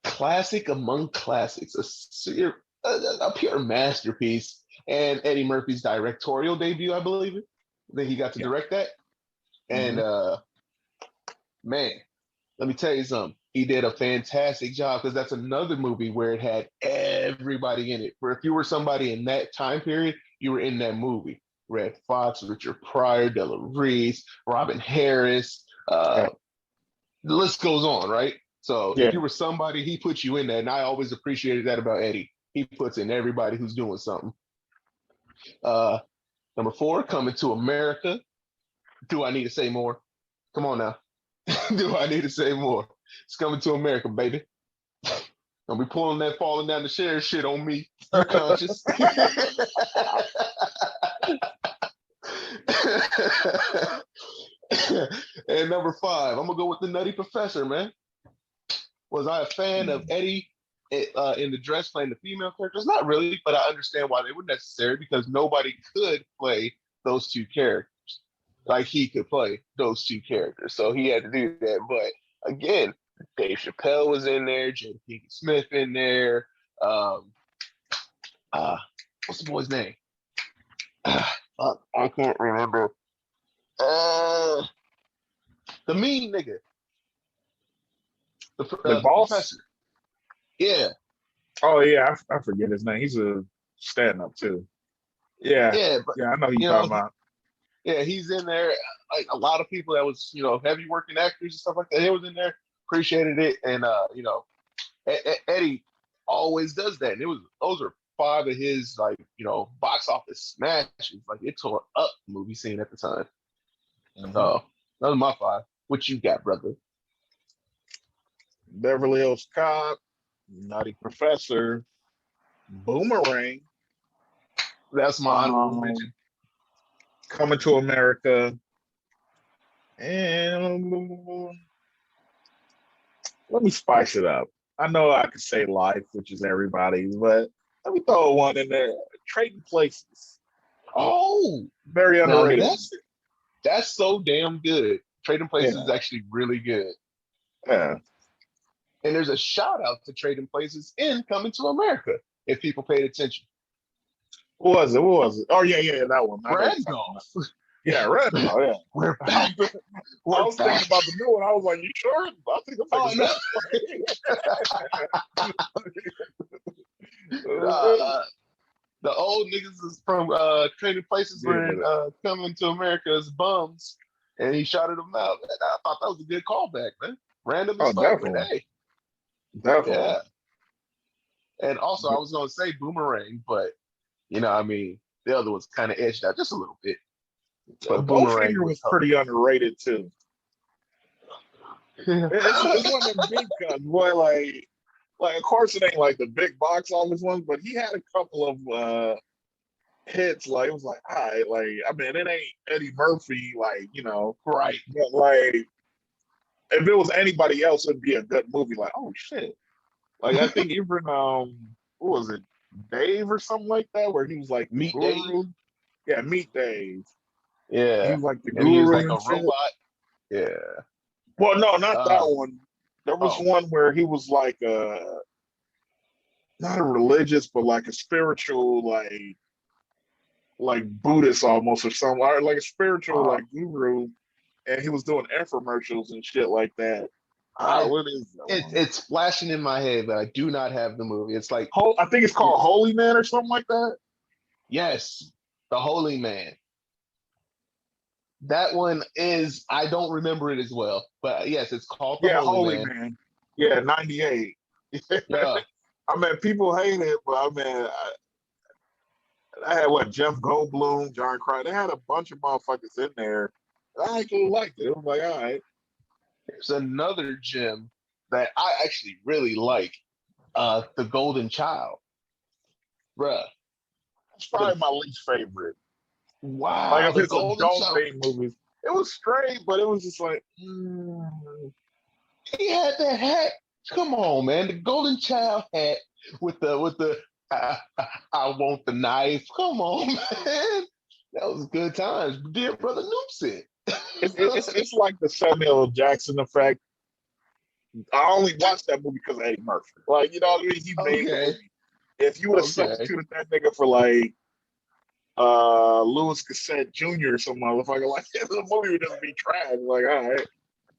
Classic among classics. A pure masterpiece. And Eddie Murphy's directorial debut, I believe it. That he got to Yeah. direct that. And hmm man, let me tell you something. He did a fantastic job because that's another movie where it had everybody in it. Where if you were somebody in that time period, you were in that movie. Red Fox, Richard Pryor, Della Reese, Robin Harris. Yeah. The list goes on, right? So if Yeah. you were somebody, he put you in there, and I always appreciated that about Eddie. He puts in everybody who's doing something. Uh, Number four, Coming to America. Do I need to say more? Come on now. Do I need to say more? It's Coming to America, baby. Don't be pulling that falling down the stairs shit on me. You conscious? And number five, I'm gonna go with the Nutty Professor, man. Was I a fan of Eddie in the dress playing the female characters? Not really, but I understand why they were necessary because nobody could play those two characters like he could play those two characters. So he had to do that. But again, Dave Chappelle was in there, Jada Pinkett Smith in there. Um, uh, what's the boy's name? I can't remember. Uh, the mean nigga, The the boss. professor. Yeah, Oh yeah, I forget his name. He's a stand up too. Yeah. yeah, but Yeah, I know who you you talking know, about. yeah, he's in there. Like a lot of people that was, heavy working actors and stuff like that. He was in there, appreciated it, and Eddie always does that. And those are five of his box office smashes. Like it tore up the movie scene at the time. hmm So those are my five. What you got, brother? Beverly Hills Cop, Nutty Professor, Boomerang, That's my honorable um, mention. Coming to America, and let me spice it up. I know I could say Life, which is everybody's, but let me throw one in there. Trading Places, Oh, very now underrated. that's so damn good. Trading Places is Yeah, actually really good. yeah. And there's a shout out to Trading Places in Coming to America, if people paid attention. What was it? What was it? Oh yeah, that one. I know what you're talking Randolph. about. Yeah, Randolph. Yeah. We're I back. was, I We're was back. thinking about the new one. I was like, you sure? I think I'm Oh, thinking no. The old niggas is from Trading Places were in Coming to America as bums, and he shouted them out. Man, I thought that was a good callback, man. Random as Oh, fuck, but definitely. hey, Definitely. yeah. And also, I was gonna say Boomerang, but I mean, the other was kind of edged out just a little bit. But Boomerang Bowfinger was was pretty underrated too. It's one of them big guns, boy. Like of course it ain't like the big box office ones, but he had a couple of hits. Like it was like, all right, like I mean, it ain't Eddie Murphy, like right. but like if it was anybody else, it'd be a good movie. Like, oh shit. Like I think even what was it, Dave or something like that, where he was like the Meat Dave. guru. Yeah, Meet Dave. He Yeah, was like the and he was guru like and a shit. robot. Yeah. Well, no, not that Uh, one. There was oh, one where he was like not a religious, but like a spiritual, like Buddhist almost or something, or like a spiritual uh, like guru, and he was doing infomercials and shit like that. I What is that one? it's flashing in my head, but I do not have the movie. It's like, I think it's called Holy Man or something like that. yes, The Holy Man. That one is, I don't remember it as well, but yes, it's called The Yeah, Holy Holy Man. Man. Yeah, '98. Yeah. I mean, people hate it, but I mean, I had what Jeff Goldblum, John Cryer. They had a bunch of motherfuckers in there. I actually liked it. It was like, all right. There's another gem that I actually really like, The Golden Child. Bruh. It's The probably my least favorite. Like Wow, if The it's Golden adult Child. theme movies, it was straight, but it was just like, He had that hat. Come on, man. The Golden Child hat with the I want the knife. Come on, man. That was good times. Dear brother Noopsit. it's like the Samuel L. Jackson effect. I only watched that movie because of Eddie Murphy. Like, you know what I mean? He made the Okay. movie. If you would have Okay. substituted that nigga for like Louis Cassette Jr. or some motherfucker, like the movie would just be trash. Like, all right,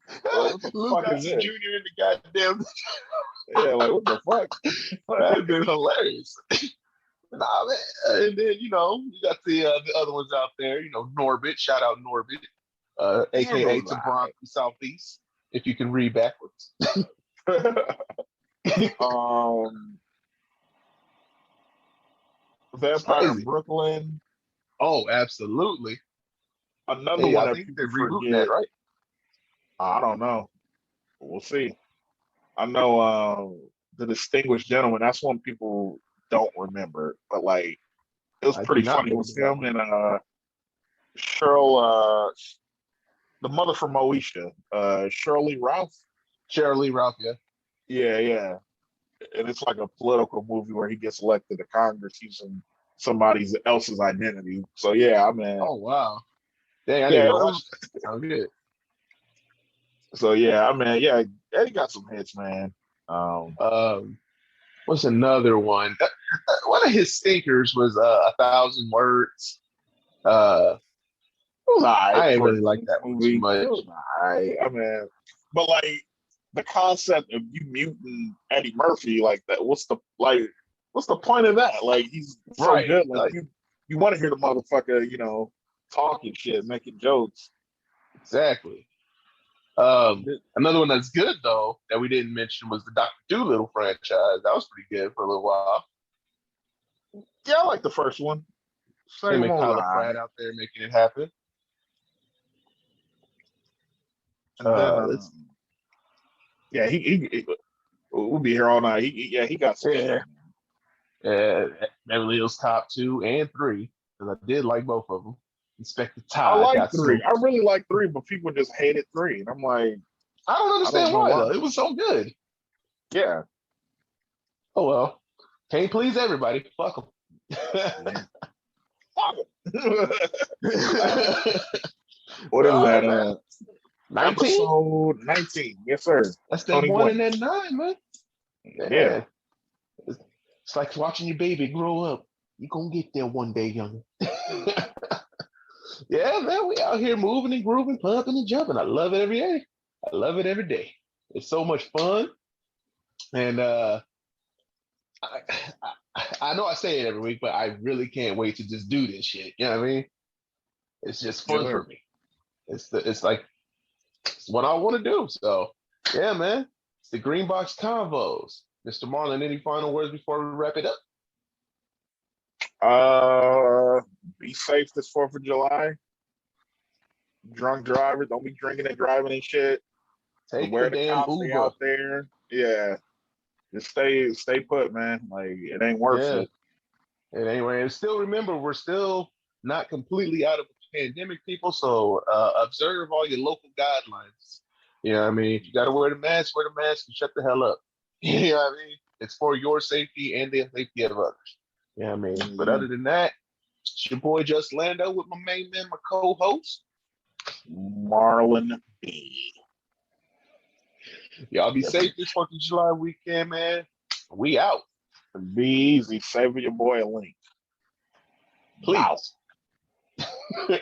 like, what the Luke fuck is Gossett this? Jr. in the goddamn. Yeah, like what the fuck? That'd been hilarious. Nah, man. And then you got the other ones out there. Norbit. Shout out Norbit, aka to Bronx and Southeast. If you can read backwards. um, It's Vampire in crazy. Brooklyn. Oh, absolutely. Another Hey, one I that think people they're rebooting that, forget. right? I don't know. We'll see. I know the Distinguished Gentleman. That's one people don't remember, but like it was I do pretty not funny. It remember was that him one. and Cheryl, the mother from Moesha, Shirley Ralph. Cheryl Lee Ralph, yeah. Yeah, yeah. And it's like a political movie where he gets elected to Congress using somebody else's identity. So yeah, I mean, Oh wow. Dang, I need yeah. to watch that. Sounds good. So yeah, I mean, yeah. Eddie got some hits, man. Um, Um, what's another one? One of his stinkers was 1,000 words. Uh, It was alright I ain't for a really like kids that one too movie. It much. was alright. I mean, but like the concept of you muting Eddie Murphy like that, what's the point of that? Like he's so Right. good. Like Like you want to hear the motherfucker, talking shit, making jokes. exactly. Another one that's good though that we didn't mention was the Doctor Doolittle franchise. That was pretty good for a little while. Yeah, I like the first one. Him Second and one was Kyla Pratt alright. out there making it happen. And then Let's yeah, we'll be here all night. He got some shit. yeah, uh, Beverly Hills Cop 2 and 3 because I did like both of them. Inspector I Todd like got three. I smoked. really like three, but people just hated three. And I'm like, I don't I don't understand know why why. though. It was so good. Yeah. Oh well, can't please everybody. Fuck them. Yeah. Fuck 'em. What is All that? right, man. 19? Episode 19. Yes, sir. That's that Tony 1 and Gwynn. that 9, man. Yeah. Yeah. It's like watching your baby grow up. You gonna get there one day, young. Yeah, man, we out here moving and grooving, pumping and jumping. I love it every day. I love it every day. It's so much fun. And I, I know I say it every week, but I really can't wait to just do this shit. You know what I mean? It's just Yes, fun for sir. me. It's like it's what I want to do. So yeah, man. It's the Greenbox Convos. Mr. Marlon, any final words before we wrap it up? Be safe this 4th of July. Drunk drivers, don't be drinking and driving and shit. Take the Beware the damn cops, they Uber. out there. Yeah. Just stay put, man. Like it ain't worth Yeah. it. And anyway, and still remember, we're still not completely out of the pandemic, people. So observe all your local guidelines. You know what I mean? If you got to wear the mask, and shut the hell up. You know what I mean? It's for your safety and the safety of others. You know what I mean? But Mhm. other than that, it's your boy Just Lando with my main man, my co-host. Marlon B. Y'all be safe this 4th of July weekend, man. We out. Be easy. Save your boy a link. Wow. Please.